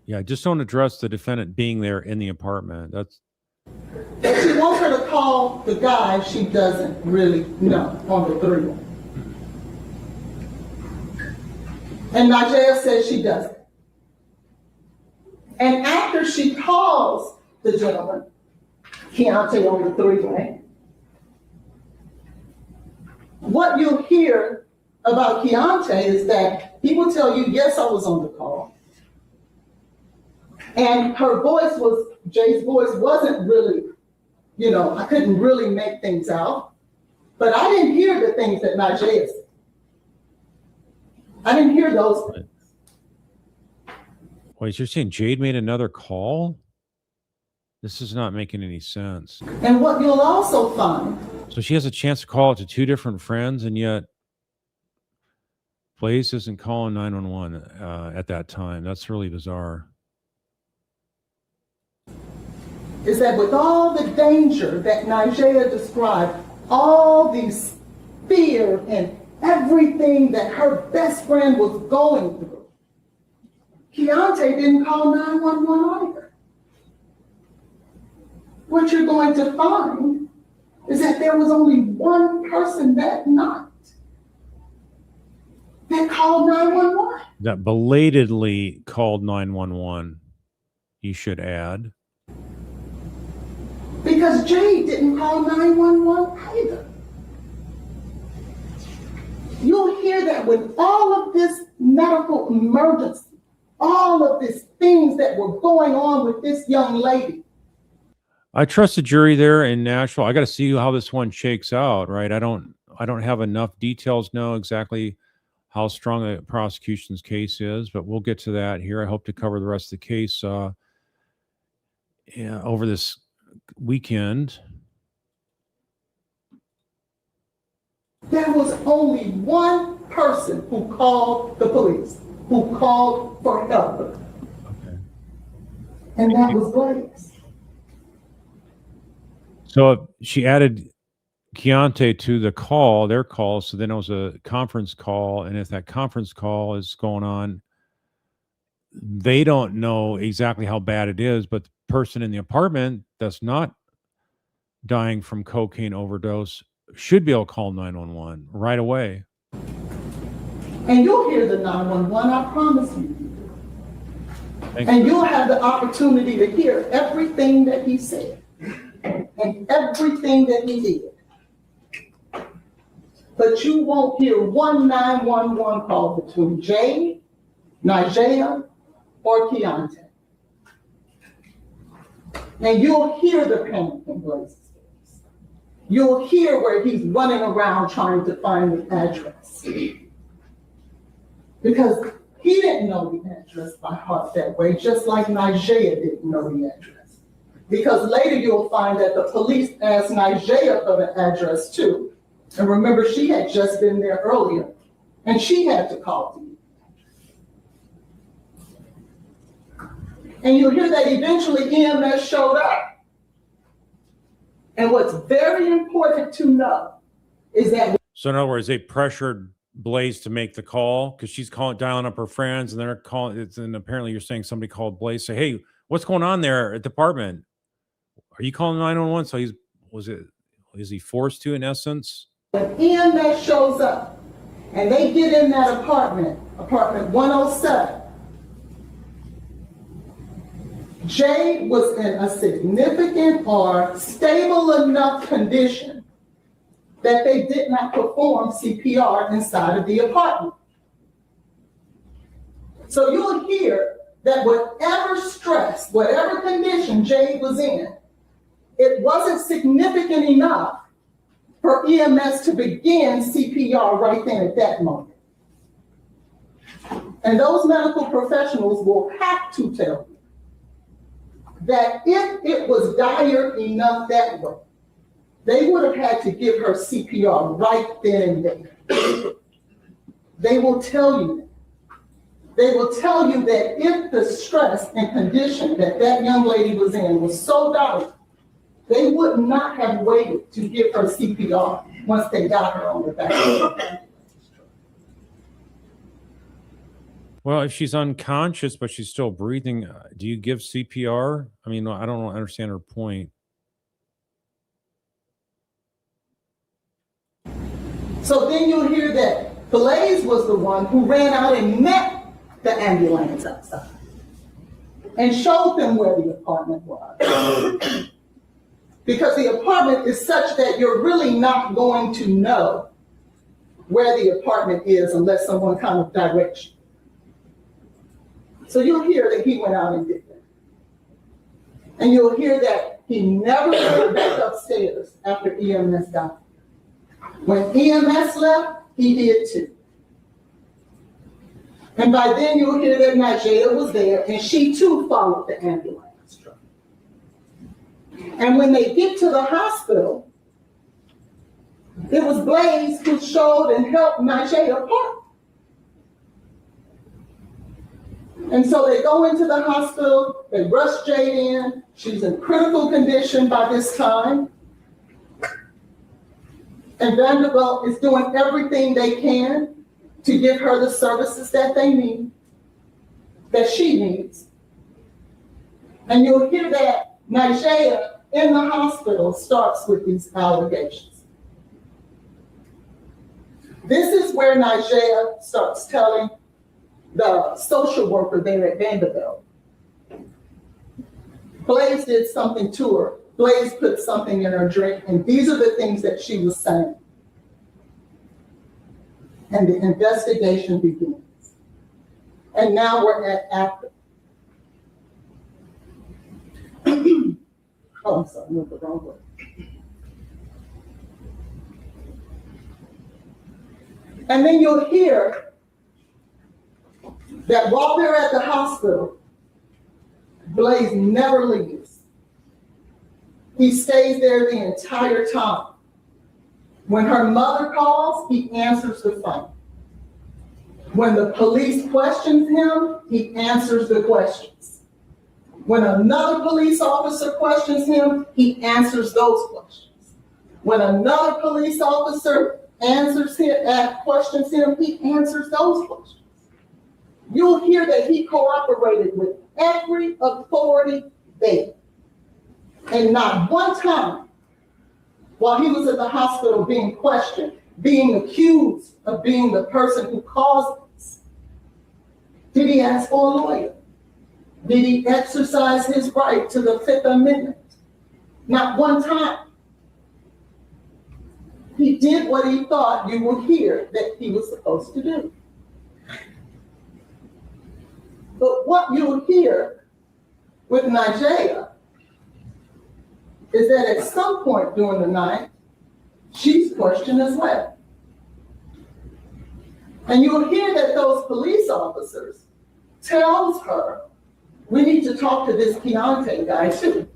Yeah, just don't address the defendant being there in the apartment. That's If she wants her to call the guy she doesn't really know on the three-way. And Nigeria says she doesn't. And after she calls the gentleman, Keontae on the three-way, what you'll hear about Keontae is that he will tell you, yes, I was on the call. And her voice was, Jay's voice wasn't really, I couldn't really make things out. But I didn't hear the things that Nigeria said. I didn't hear those things. Wait, you're saying Jade made another call? This is not making any sense. And what you'll also find. So she has a chance to call it to two different friends, and yet Blaise isn't calling 911 at that time. That's really bizarre. Is that with all the danger that Nigeria described, all these fear and everything that her best friend was going through, Keontae didn't call 911 either. What you're going to find is that there was only one person that night that called 911. That belatedly called 911, you should add. Because Jade didn't call 911 either. You'll hear that with all of this medical emergency, all of these things that were going on with this young lady. I trust the jury there in Nashville. I got to see how this one shakes out, right? I don't have enough details to know exactly how strong the prosecution's case is, but we'll get to that here. I hope to cover the rest of the case over this weekend. There was only one person who called the police, who called for help. Okay. And that was Blaise. So she added Keontae to the call, their call. So then it was a conference call. And if that conference call is going on, they don't know exactly how bad it is, but the person in the apartment that's not dying from cocaine overdose should be able to call 911 right away. And you'll hear the 911, I promise you. Thanks. And you'll have the opportunity to hear everything that he said and everything that he did. But you won't hear one 911 call between Jade, Nigeria, or Keontae. And you'll hear the panic in Blaise's face. You'll hear where he's running around trying to find the address. Because he didn't know the address by heart that way, just like Nigeria didn't know the address. Because later you'll find that the police asked Nigeria for the address too. And remember, she had just been there earlier, and she had to call to you. And you'll hear that eventually EMS showed up. And what's very important to know is that. So in other words, they pressured Blaise to make the call because she's dialing up her friends, and they're calling. And apparently, you're saying somebody called Blaise, say, "Hey, what's going on there at the apartment? Are you calling 911?" So is he forced to, in essence? When EMS shows up and they get in that apartment 107, Jade was in a significant or stable enough condition that they did not perform CPR inside of the apartment. So you'll hear that whatever stress, whatever condition Jade was in, it wasn't significant enough for EMS to begin CPR right then at that moment. And those medical professionals will have to tell you that if it was dire enough that way, they would have had to give her CPR right then and there. They will tell you that. They will tell you that if the stress and condition that that young lady was in was so dire, they would not have waited to give her CPR once they got her on the back. Well, if she's unconscious but she's still breathing, do you give CPR? I mean, I don't understand her point. So then you'll hear that Blaise was the one who ran out and met the ambulance outside and showed them where the apartment was. Because the apartment is such that you're really not going to know where the apartment is unless someone kind of directs you. So you'll hear that he went out and did that. And you'll hear that he never went back upstairs after EMS got there. When EMS left, he did too. And by then you'll hear that Nigeria was there and she too followed the ambulance truck. And when they get to the hospital, it was Blaise who showed and helped Nigeria park. And so they go into the hospital, they rush Jade in. She's in critical condition by this time. And Vanderbilt is doing everything they can to give her the services that they need, that she needs. And you'll hear that Nigeria in the hospital starts with these allegations. This is where Nigeria starts telling the social worker there at Vanderbilt. Blaise did something to her. Blaise put something in her drink, and these are the things that she was saying. And the investigation begins. And now we're at after. Oh, I'm sorry, I moved the wrong way. And then you'll hear that while they're at the hospital, Blaise never leaves. He stays there the entire time. When her mother calls, he answers the phone. When the police questions him, he answers the questions. When another police officer questions him, he answers those questions. When another police officer questions him, he answers those questions. You'll hear that he cooperated with every authority there. And not one time while he was at the hospital being questioned, being accused of being the person who caused this, did he ask for a lawyer? Did he exercise his right to the Fifth Amendment? Not one time. He did what he thought you would hear that he was supposed to do. But what you'll hear with Nigeria is that at some point during the night, she's questioned as well. And you'll hear that those police officers tells her, we need to talk to this Keontae guy too,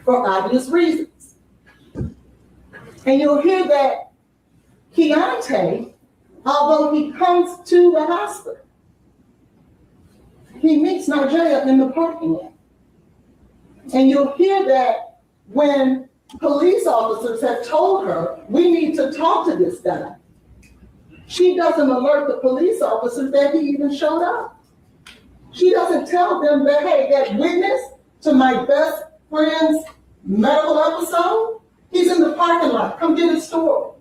for obvious reasons. And you'll hear that Keontae, although he comes to the hospital, he meets Nigeria in the parking lot. And you'll hear that when police officers have told her, we need to talk to this guy, she doesn't alert the police officers that he even showed up. She doesn't tell them that, hey, that witness to my best friend's medical episode, he's in the parking lot, come get his story.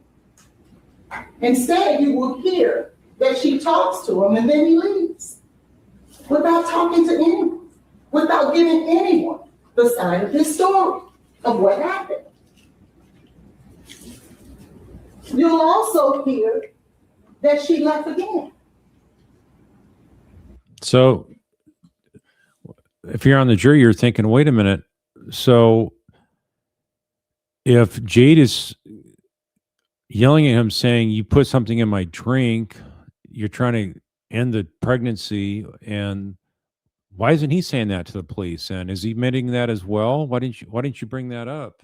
Instead, you will hear that she talks to him and then he leaves without talking to anyone, without giving anyone the side of his story of what happened. You'll also hear that she left again. So if you're on the jury, you're thinking, wait a minute. So if Jade is yelling at him saying, you put something in my drink, you're trying to and the pregnancy. And why isn't he saying that to the police? And is he admitting that as well? Why didn't you bring that up?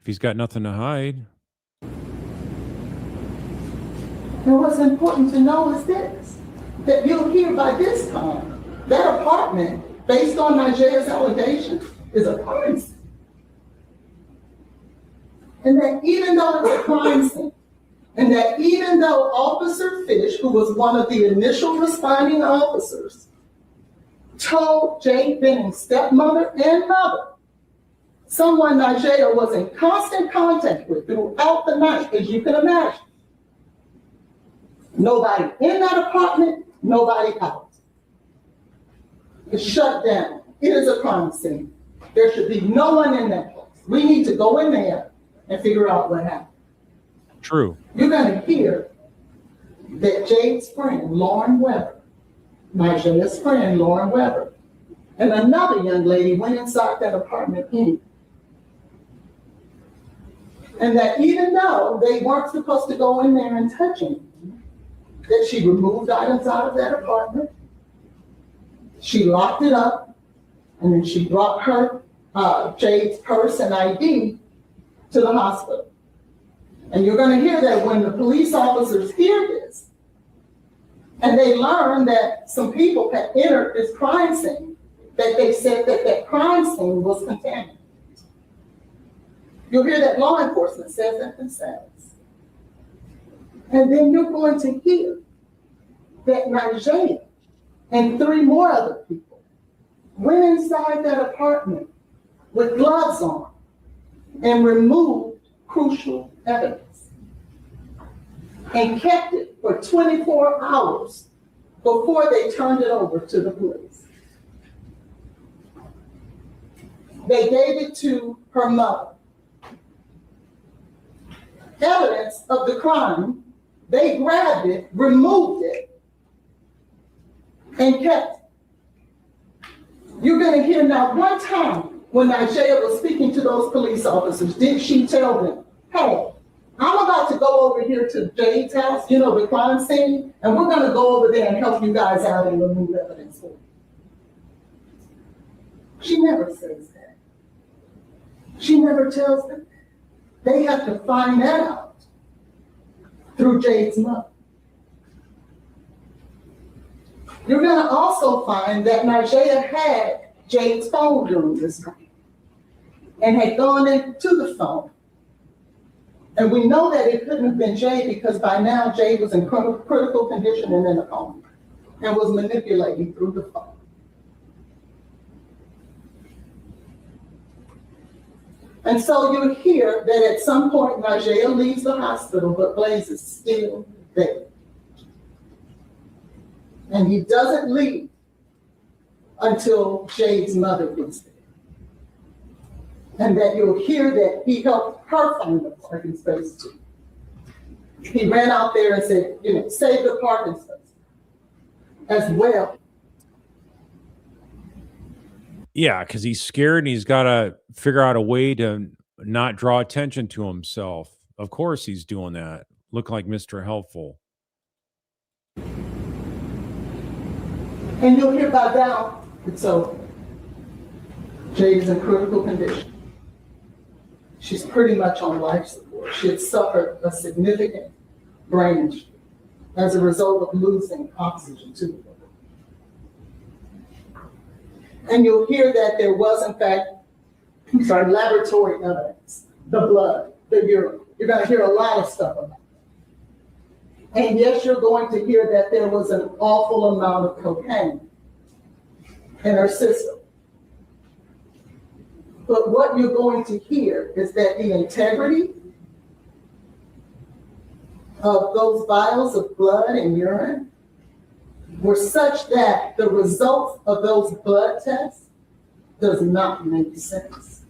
If he's got nothing to hide. And what's important to know is this, that you'll hear by this time, that apartment, based on Nigeria's allegations, is a crime scene. And that even though it's a crime scene, and that even though Officer Fish, who was one of the initial responding officers, told Jade Benning's stepmother and mother, someone Nigeria was in constant contact with throughout the night, as you can imagine. Nobody in that apartment, nobody out. It's shut down. It is a crime scene. There should be no one in that place. We need to go in there and figure out what happened. True. You're gonna hear that Jade's friend, Lauren Weber, Nigeria's friend, Lauren Weber, and another young lady went inside that apartment in. And that even though they weren't supposed to go in there and touch him, that she removed items out of that apartment, she locked it up, and then she brought her, Jade's purse and ID to the hospital. And you're gonna hear that when the police officers hear this, and they learn that some people had entered this crime scene, that they said that that crime scene was contaminated. You'll hear that law enforcement says that themselves. And then you're going to hear that Nigeria and 3 more other people went inside that apartment with gloves on and removed crucial evidence and kept it for 24 hours before they turned it over to the police. They gave it to her mother. Evidence of the crime, they grabbed it, removed it, and kept it. You're gonna hear now one time when Nigeria was speaking to those police officers, did she tell them, hey, I'm about to go over here to Jade's house, the crime scene, and we're gonna go over there and help you guys out and remove evidence for you. She never says that. She never tells them. They have to find that out through Jade's mother. You're gonna also find that Nigeria had Jade's phone during this night and had gone into the phone. And we know that it couldn't have been Jade because by now Jade was in critical condition and in a coma and was manipulating through the phone. And so you hear that at some point Nigeria leaves the hospital, but Blaise is still there. And he doesn't leave until Jade's mother gets there. And that you'll hear that he helped her find the parking space too. He ran out there and said, save the parking space as well. Yeah, because he's scared and he's got to figure out a way to not draw attention to himself. Of course he's doing that. Look like Mr. Helpful. And you'll hear by now, it's over. Jade is in critical condition. She's pretty much on life support. She had suffered a significant brain injury as a result of losing oxygen to her. And you'll hear that there was, in fact, laboratory evidence, the blood, the urine. You're going to hear a lot of stuff about it. And yes, you're going to hear that there was an awful amount of cocaine in her system. But what you're going to hear is that the integrity of those vials of blood and urine were such that the results of those blood tests does not make sense.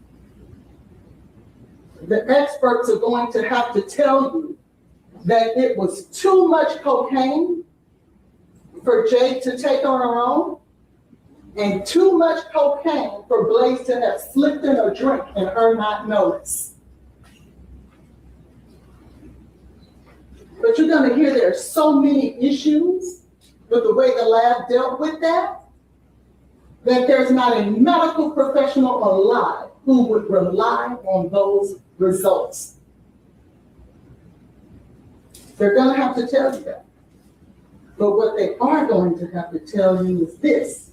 The experts are going to have to tell you that it was too much cocaine for Jade to take on her own, and too much cocaine for Blaise to have slipped in a drink and her not notice. But you're gonna hear there are so many issues with the way the lab dealt with that there's not a medical professional alive who would rely on those results. They're gonna have to tell you that. But what they are going to have to tell you is this,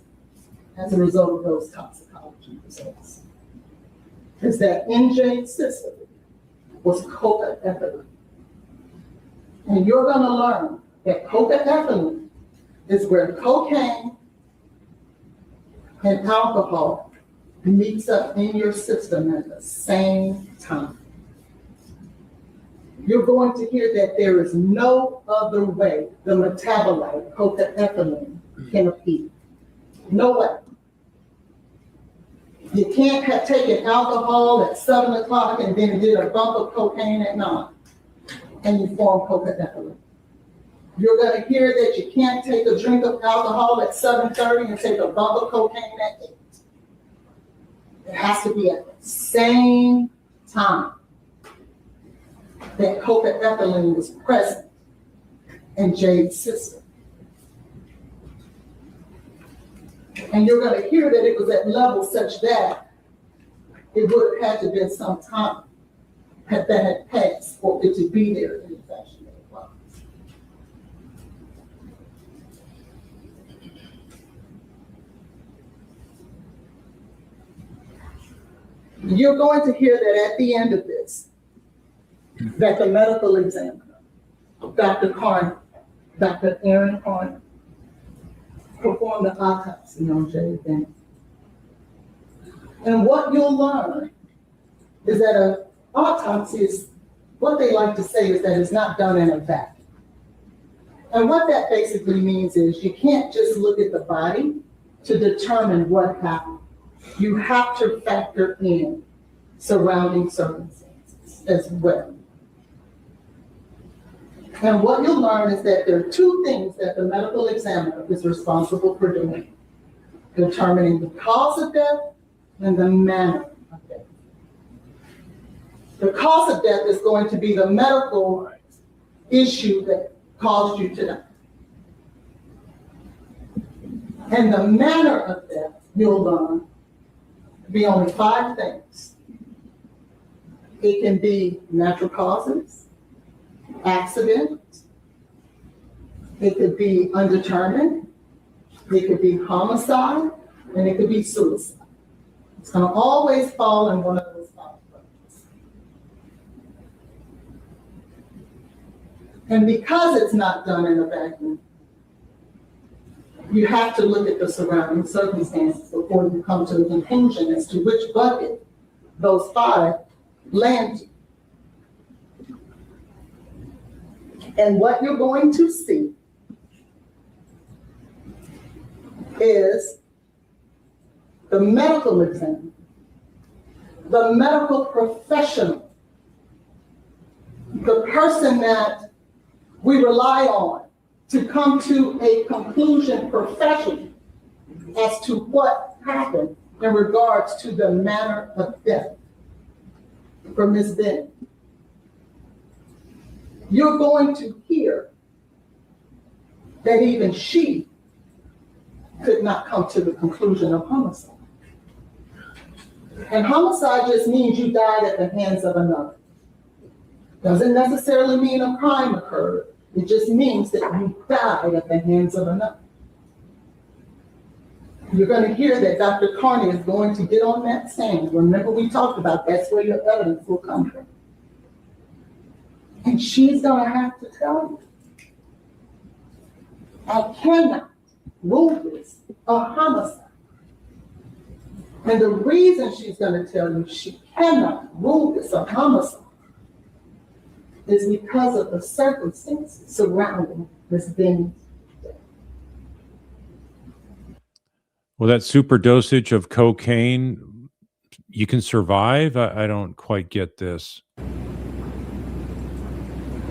as a result of those toxicology results, is that in Jade's system was cocaethylene. And you're gonna learn that cocaethylene is where cocaine and alcohol meets up in your system at the same time. You're going to hear that there is no other way the metabolite cocaethylene can appear. No way. You can't have taken alcohol at 7 o'clock and then did a bump of cocaine at 9 and you form cocaethylene. You're going to hear that you can't take a drink of alcohol at 7:30 and take a bump of cocaine at 8. It has to be at the same time that cocaethylene was present in Jade's system. And you're going to hear that it was at levels such that it would have had to been some time that had passed for it to be there in the fashion that it was. You're going to hear that at the end of this, that the medical examiner, Dr. Aaron Carney, performed the autopsy on Jade Bennett. And what you'll learn is that an autopsy is, what they like to say is that it's not done in a vacuum. And what that basically means is you can't just look at the body to determine what happened. You have to factor in surrounding circumstances as well. And what you'll learn is that there are two things that the medical examiner is responsible for doing: determining the cause of death and the manner of death. The cause of death is going to be the medical issue that caused you to die. And the manner of death, you'll learn, to be only 5 things. It can be natural causes, accident, it could be undetermined, it could be homicide, and it could be suicide. It's going to always fall in one of those 5 buckets. And because it's not done in a vacuum, you have to look at the surrounding circumstances before you come to a conclusion as to which bucket those 5 land in. And what you're going to see is the medical examiner, the medical professional, the person that we rely on to come to a conclusion professionally as to what happened in regards to the manner of death for Ms. Bennett. You're going to hear that even she could not come to the conclusion of homicide. And homicide just means you died at the hands of another. Doesn't necessarily mean a crime occurred. It just means that you died at the hands of another. You're going to hear that Dr. Carney is going to get on that stand. Remember, we talked about that's where your evidence will come from. And she's going to have to tell you, I cannot rule this a homicide. And the reason she's going to tell you she cannot rule this a homicide is because of the circumstances surrounding Ms. Bennett's death. Well, that super dosage of cocaine, you can survive? I don't quite get this.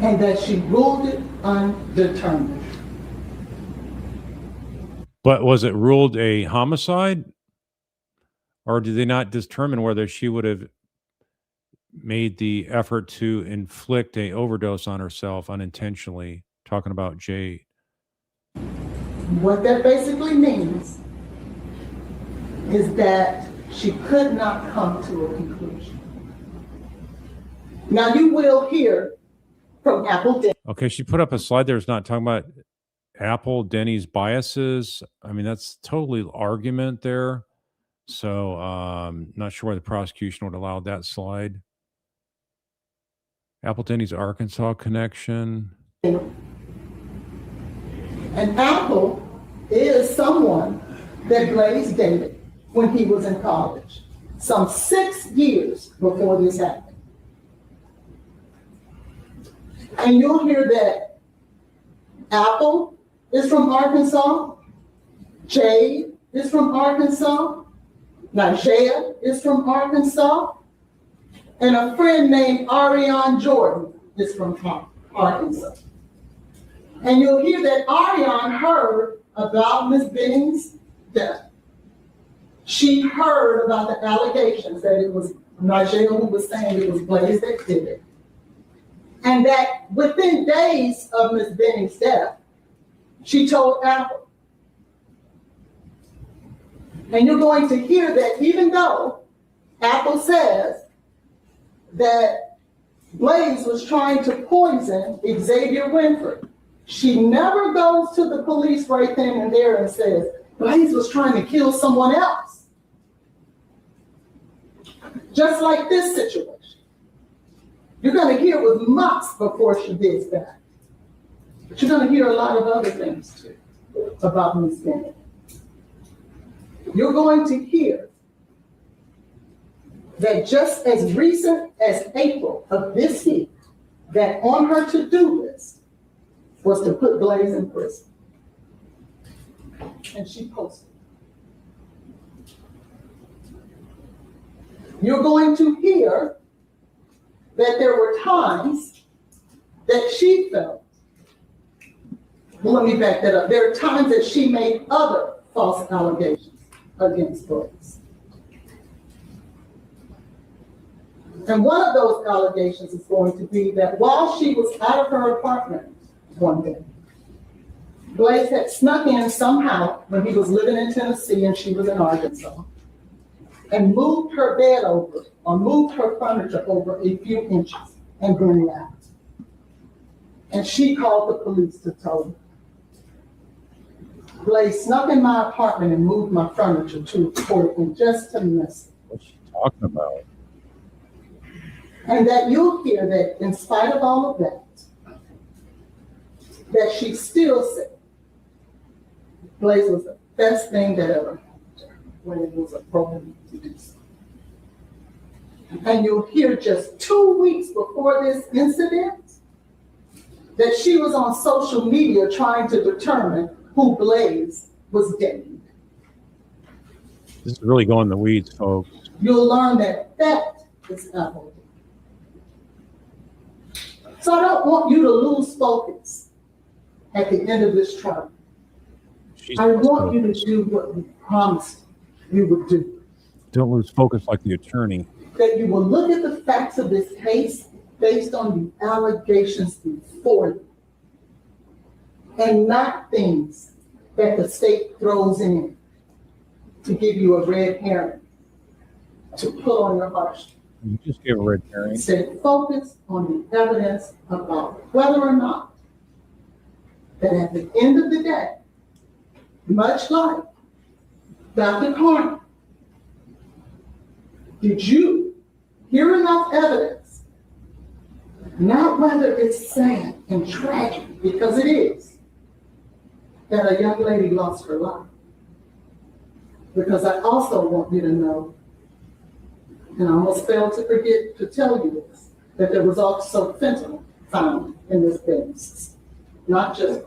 And that she ruled it undetermined. But was it ruled a homicide? Or did they not determine whether she would have made the effort to inflict a overdose on herself unintentionally, talking about Jade. What that basically means is that she could not come to a conclusion. Now, you will hear from Apple Denny. Okay, she put up a slide there. It's not talking about Apple, Denny's biases. I mean, that's totally argument there. So not sure why the prosecution would allow that slide. Apple, Denny's Arkansas connection. And Apple is someone that Blaise dated when he was in college, some 6 years before this happened. And you'll hear that Apple is from Arkansas, Jade is from Arkansas, Najee is from Arkansas, and a friend named Ariane Jordan is from Arkansas. And you'll hear that Ariane heard about Ms. Benning's death. She heard about the allegations that it was Najee who was saying it was Blaise that did it. And that within days of Ms. Benning's death, she told Apple. And you're going to hear that even though Apple says that Blaise was trying to poison Xavier Winfrey, she never goes to the police right then and there and says, Blaise was trying to kill someone else. Just like this situation. You're going to hear it was months before she did that. But you're going to hear a lot of other things too about Ms. Bennett. You're going to hear that just as recent as April of this year, that on her to-do list was to put Blaise in prison. And she posted. You're going to hear that there were times that she felt, well, let me back that up. There are times that she made other false allegations against Blaise. And one of those allegations is going to be that while she was out of her apartment one day, Blaise had snuck in somehow when he was living in Tennessee and she was in Arkansas, and moved her bed over, or moved her furniture over a few inches and then left. And she called the police to tell them, Blaise snuck in my apartment and moved my furniture to a court and just to miss it. What's she talking about? And that you'll hear that in spite of all of that, that she still said Blaise was the best thing that ever happened to her when it was appropriate to do so. And you'll hear just 2 weeks before this incident that she was on social media trying to determine who Blaise was dating. This is really going in the weeds, folks. You'll learn that that is Apple. So I don't want you to lose focus at the end of this trial. I want you to do what we promised you would do. Don't lose focus like the attorney. That you will look at the facts of this case based on the allegations before you, and not things that the state throws in to give you a red herring to put on your heart. You just gave a red herring. Stay focused on the evidence about whether or not that at the end of the day, much like Dr. Carney, did you hear enough evidence, not whether it's sad and tragic, because it is, that a young lady lost her life. Because I also want you to know, and I almost failed to forget to tell you this, that there was also fentanyl found in this business, not just.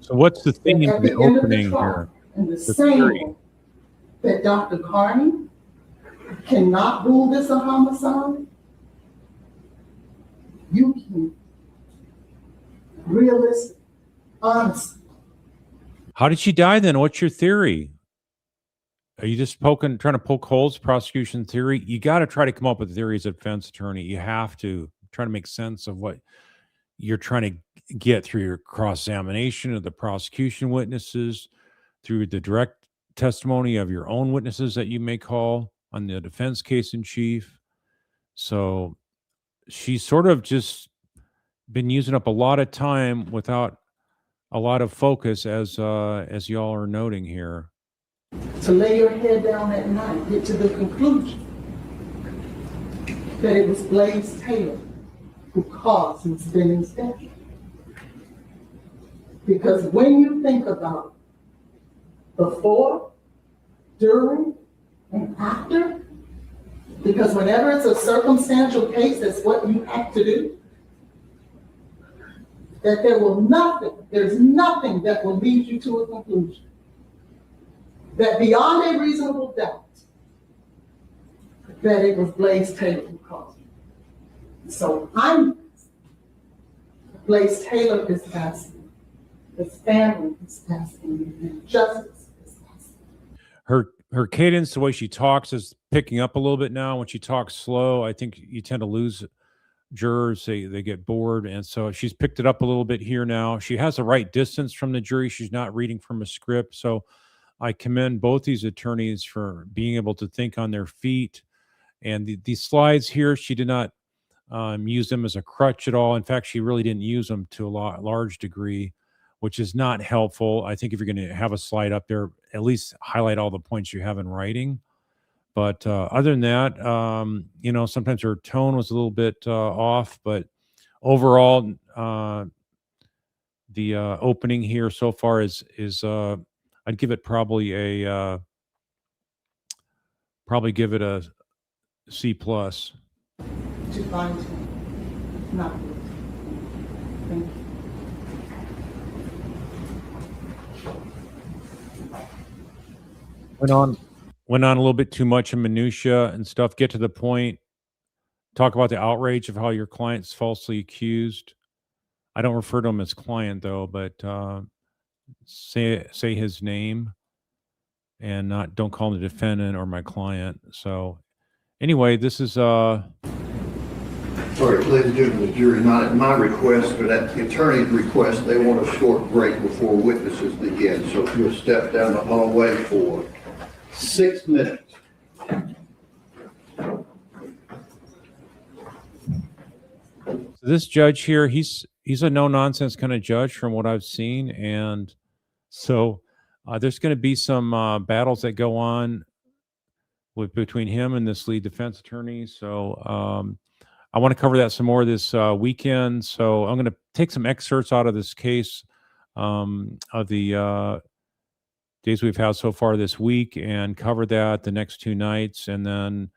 So what's the theme At of the the end of the opening trial, here? and the The same theory. way that Dr. Carney cannot rule this a homicide, you can realistic, honest. How did she die then? What's your theory? Are you just trying to poke holes, prosecution theory? You got to try to come up with theories as a defense attorney. You have to try to make sense of what you're trying to get through your cross-examination of the prosecution witnesses, through the direct testimony of your own witnesses that you may call on the defense case in chief. So she's sort of just been using up a lot of time without a lot of focus, as y'all are noting here. To lay your head down at night, get to the conclusion that it was Blaise Taylor who caused Ms. Benning's death. Because when you think about before, during, and after, because whenever it's a circumstantial case, that's what you have to do, that there's nothing that will lead you to a conclusion that beyond a reasonable doubt that it was Blaise Taylor who caused it. So Blaise Taylor is asking, his family is asking, and justice is asking. Her cadence, the way she talks, is picking up a little bit now. When she talks slow, I think you tend to lose jurors. They get bored, and so she's picked it up a little bit here now. She has the right distance from the jury. She's not reading from a script. So I commend both these attorneys for being able to think on their feet. And these slides here, she did not use them as a crutch at all. In fact, she really didn't use them to a large degree, which is not helpful. I think if you're going to have a slide up there, at least highlight all the points you have in writing. But other than that, sometimes her tone was a little bit off, but overall, the opening here so far is I'd give it probably give it a C+. To find not. Thank you. Went on a little bit too much in minutia and stuff. Get to the point. Talk about the outrage of how your client's falsely accused. I don't refer to him as client though, but say his name and don't call him the defendant or my client. So anyway, this is Sorry, ladies and gentlemen, the jury, not at my request, but at the attorney's request, they want a short break before witnesses begin. So if you'll step down the hallway for 6 minutes. This judge here, he's a no-nonsense kind of judge from what I've seen. And so there's going to be some battles that go on between him and this lead defense attorney. So I want to cover that some more this weekend. So I'm going to take some excerpts out of this case of the days we've had so far this week and cover that the next 2 nights, and then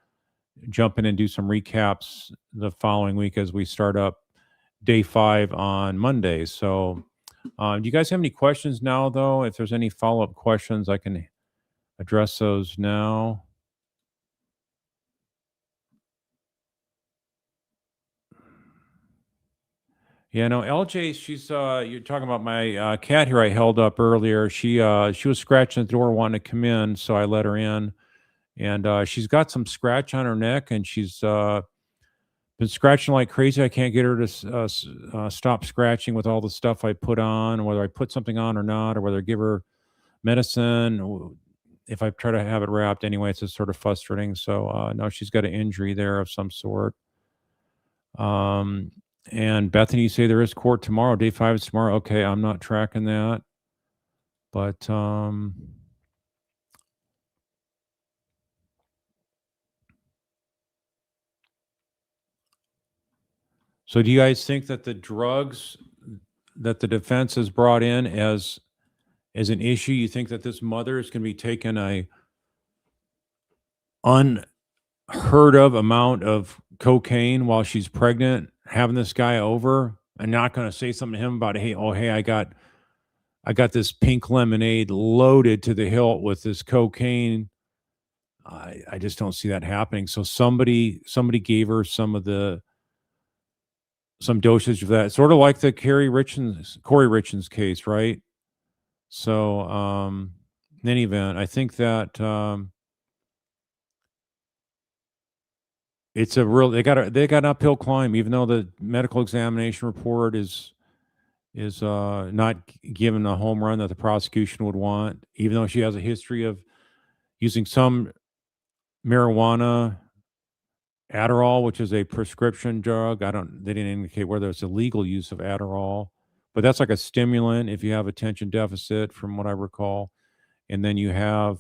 jump in and do some recaps the following week as we start up day 5 on Monday. So do you guys have any questions now, though? If there's any follow-up questions, I can address those now. Yeah, no, LJ, she's you're talking about my cat here I held up earlier. She was scratching the door wanting to come in, so I let her in. And she's got some scratch on her neck, and she's been scratching like crazy. I can't get her to stop scratching with all the stuff I put on, whether I put something on or not, or whether I give her medicine. If I try to have it wrapped anyway, it's just sort of frustrating. So no, she's got an injury there of some sort. And Bethany, you say there is court tomorrow. Day 5 is tomorrow. Okay, I'm not tracking that. But so do you guys think that the drugs that the defense has brought in as an issue, you think that this mother is going to be taking a unheard of amount of cocaine while she's pregnant, having this guy over, and not going to say something to him about, hey, I got this pink lemonade loaded to the hilt with this cocaine. I just don't see that happening. So somebody gave her some dosage of that, sort of like the Corey Richens case, right? So in any event, I think that it's a real, they got an uphill climb, even though the medical examination report is not given a home run that the prosecution would want, even though she has a history of using some marijuana, Adderall, which is a prescription drug. They didn't indicate whether it's illegal use of Adderall, but that's like a stimulant if you have attention deficit, from what I recall. And then you have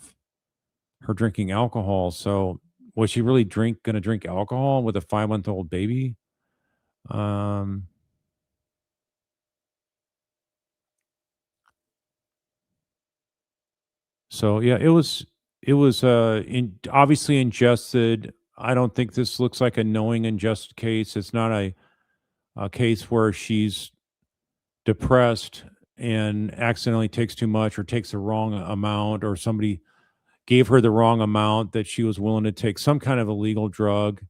her drinking alcohol. So was she really going to drink alcohol with a 5-month-old baby? So yeah, it was obviously ingested. I don't think this looks like a knowing ingest case. It's not a case where she's depressed and accidentally takes too much or takes the wrong amount, or somebody gave her the wrong amount that she was willing to take some kind of illegal drug.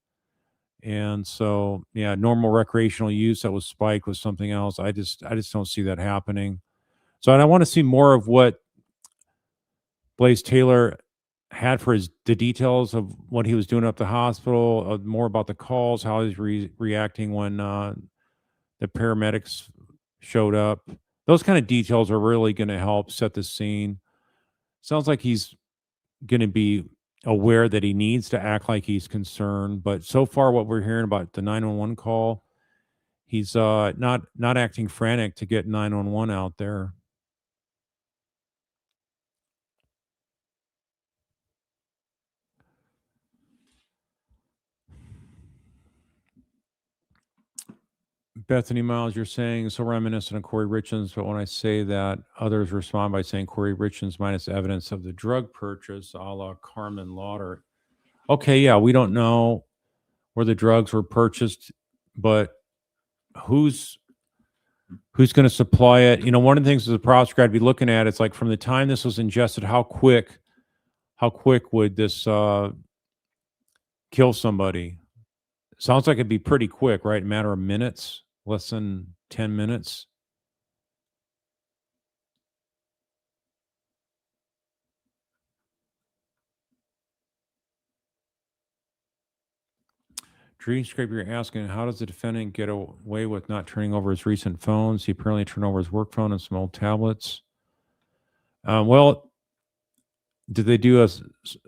And so, yeah, normal recreational use that was spiked with something else. I just don't see that happening. So I want to see more of what Blaise Taylor had for the details of what he was doing up the hospital, more about the calls, how he's reacting when the paramedics showed up. Those kind of details are really going to help set the scene. Sounds like he's going to be aware that he needs to act like he's concerned, but so far what we're hearing about the 911 call, he's not acting frantic to get 911 out there. Bethany Miles, you're saying so reminiscent of Corey Richards, but when I say that, others respond by saying Corey Richards minus evidence of the drug purchase, a la Carmen Lauder. Okay, yeah, we don't know where the drugs were purchased, but who's going to supply it? You know, one of the things as a prosecutor I'd be looking at, it's like from the time this was ingested, how quick would this kill somebody? Sounds like it'd be pretty quick, right? A matter of minutes, less than 10 minutes. Dreamscape, you're asking, how does the defendant get away with not turning over his recent phones? He apparently turned over his work phone and some old tablets. Well, did they do a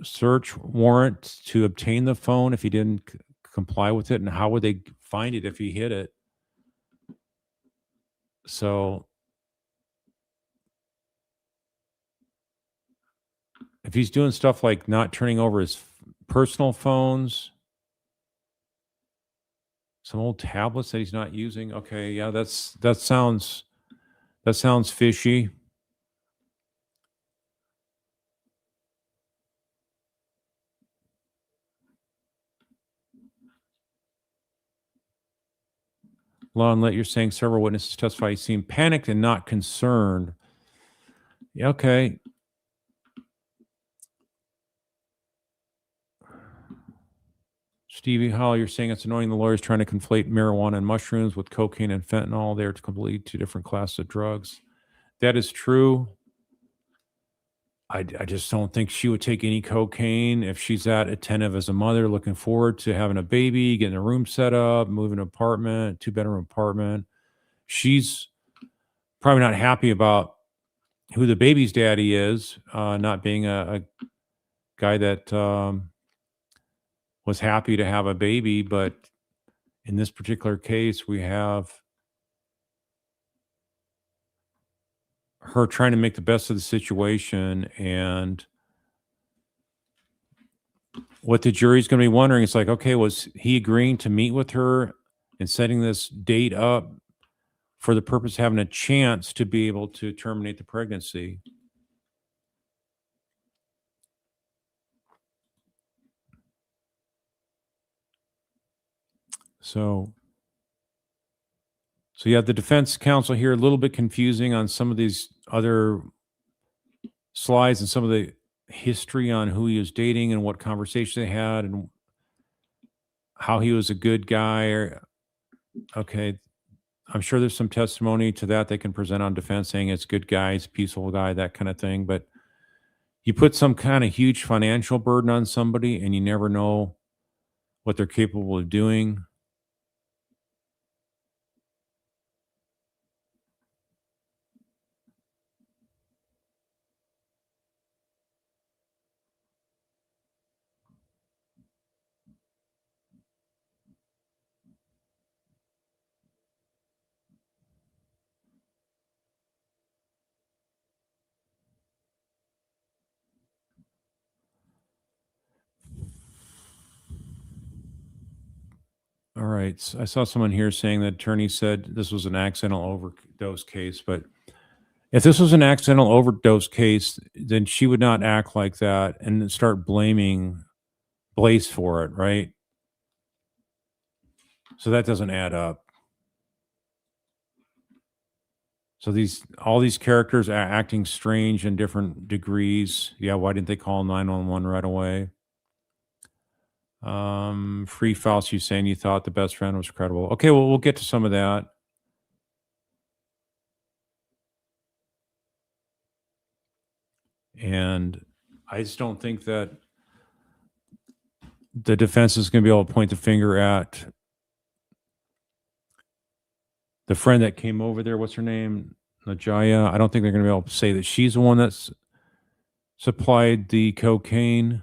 search warrant to obtain the phone if he didn't comply with it? And how would they find it if he hid it? So if he's doing stuff like not turning over his personal phones, some old tablets that he's not using. Okay, yeah, that sounds fishy. Law and Let, you're saying several witnesses testify he seemed panicked and not concerned. Yeah, okay. Stevie Hall, you're saying it's annoying the lawyers trying to conflate marijuana and mushrooms with cocaine and fentanyl. They're completely two different classes of drugs. That is true. I just don't think she would take any cocaine if she's that attentive as a mother, looking forward to having a baby, getting a room set up, moving an apartment, 2-bedroom apartment. She's probably not happy about who the baby's daddy is, not being a guy that was happy to have a baby. But in this particular case, we have her trying to make the best of the situation, and what the jury's going to be wondering is like, okay, was he agreeing to meet with her and setting this date up for the purpose of having a chance to be able to terminate the pregnancy? So yeah, the defense counsel here, a little bit confusing on some of these other slides and some of the history on who he was dating and what conversation they had and how he was a good guy. Okay, I'm sure there's some testimony to that they can present on defense saying it's good guy, he's a peaceful guy, that kind of thing. But you put some kind of huge financial burden on somebody and you never know what they're capable of doing. All right. I saw someone here saying that attorney said this was an accidental overdose case, but if this was an accidental overdose case, then she would not act like that and then start blaming Blaise for it, right? So that doesn't add up. So all these characters are acting strange in different degrees. Yeah, why didn't they call 911 right away? Free Faust, you saying you thought the best friend was credible. Okay, well, we'll get to some of that. And I just don't think that the defense is going to be able to point the finger at the friend that came over there. What's her name? Najaya. I don't think they're going to be able to say that she's the one that's supplied the cocaine.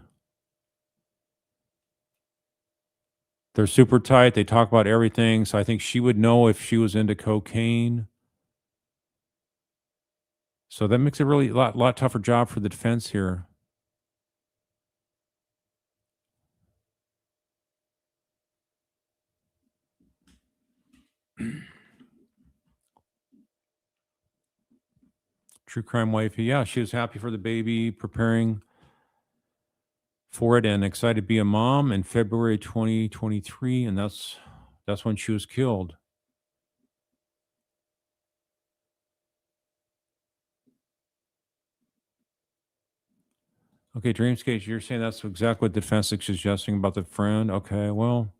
They're super tight. They talk about everything. So I think she would know if she was into cocaine. So that makes it really a lot tougher job for the defense here. True crime wifey. Yeah, she was happy for the baby, preparing for it, and excited to be a mom in February 2023, and that's when she was killed. Okay, Dreamscape, you're saying that's exactly what the defense is suggesting about the friend. Okay, well,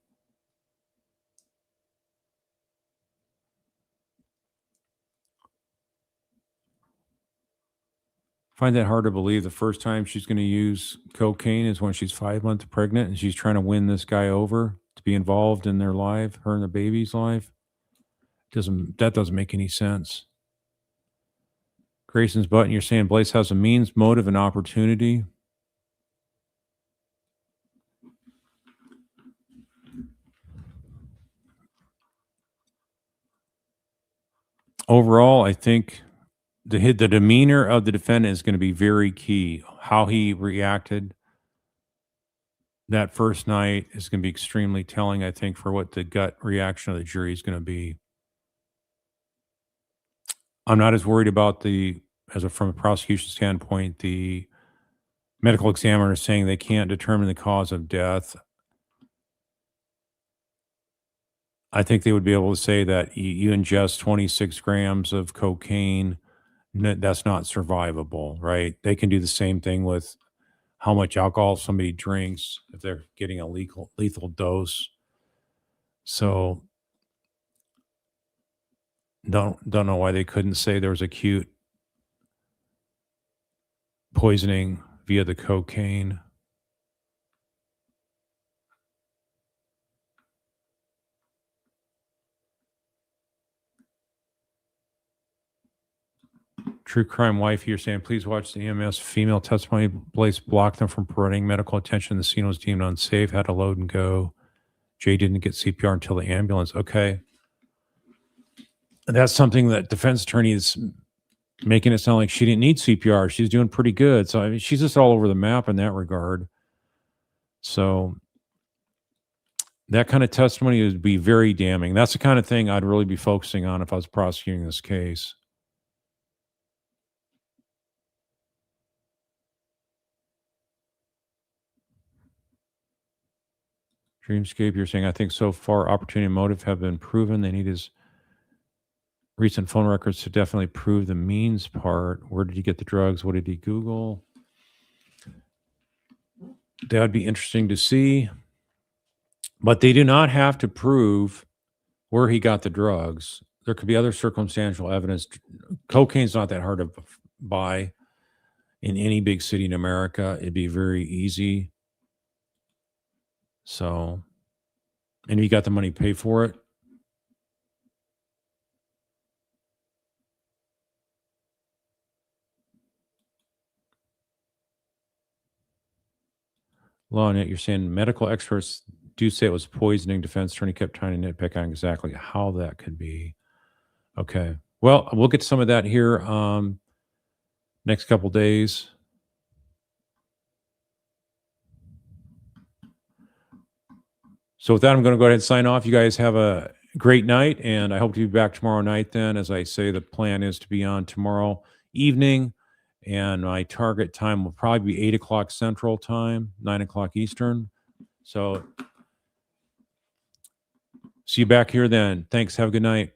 find that hard to believe. The first time she's going to use cocaine is when she's 5 months pregnant, and she's trying to win this guy over to be involved in their life, her and the baby's life. That doesn't make any sense. Grayson's button, you're saying Blaise has a means, motive, and opportunity. Overall, I think the demeanor of the defendant is going to be very key. How he reacted that first night is going to be extremely telling, I think, for what the gut reaction of the jury is going to be. I'm not as worried about from a prosecution standpoint, the medical examiner saying they can't determine the cause of death. I think they would be able to say that you ingest 26 grams of cocaine, that's not survivable, right? They can do the same thing with how much alcohol somebody drinks if they're getting a lethal dose. So don't know why they couldn't say there was acute poisoning via the cocaine. True crime wife, you're saying, please watch the EMS female testimony. Blaise blocked them from providing medical attention. The scene was deemed unsafe, had to load and go. Jay didn't get CPR until the ambulance. Okay. That's something that defense attorney is making it sound like she didn't need CPR. She's doing pretty good. So, I mean, she's just all over the map in that regard. So that kind of testimony would be very damning. That's the kind of thing I'd really be focusing on if I was prosecuting this case. Dreamscape, you're saying, I think so far opportunity and motive have been proven. They need his recent phone records to definitely prove the means part. Where did he get the drugs? What did he Google? That would be interesting to see. But they do not have to prove where he got the drugs. There could be other circumstantial evidence. Cocaine's not that hard to buy in any big city in America. It'd be very easy. So And you got the money to pay for it? Law, Annette, you're saying medical experts do say it was poisoning. Defense attorney kept trying to nitpick on exactly how that could be. Okay. Well, we'll get some of that here next couple days. So with that, I'm going to go ahead and sign off. You guys have a great night, and I hope to be back tomorrow night then. As I say, the plan is to be on tomorrow evening, and my target time will probably be 8 o'clock Central Time, 9 o'clock Eastern. So see you back here then. Thanks. Have a good night.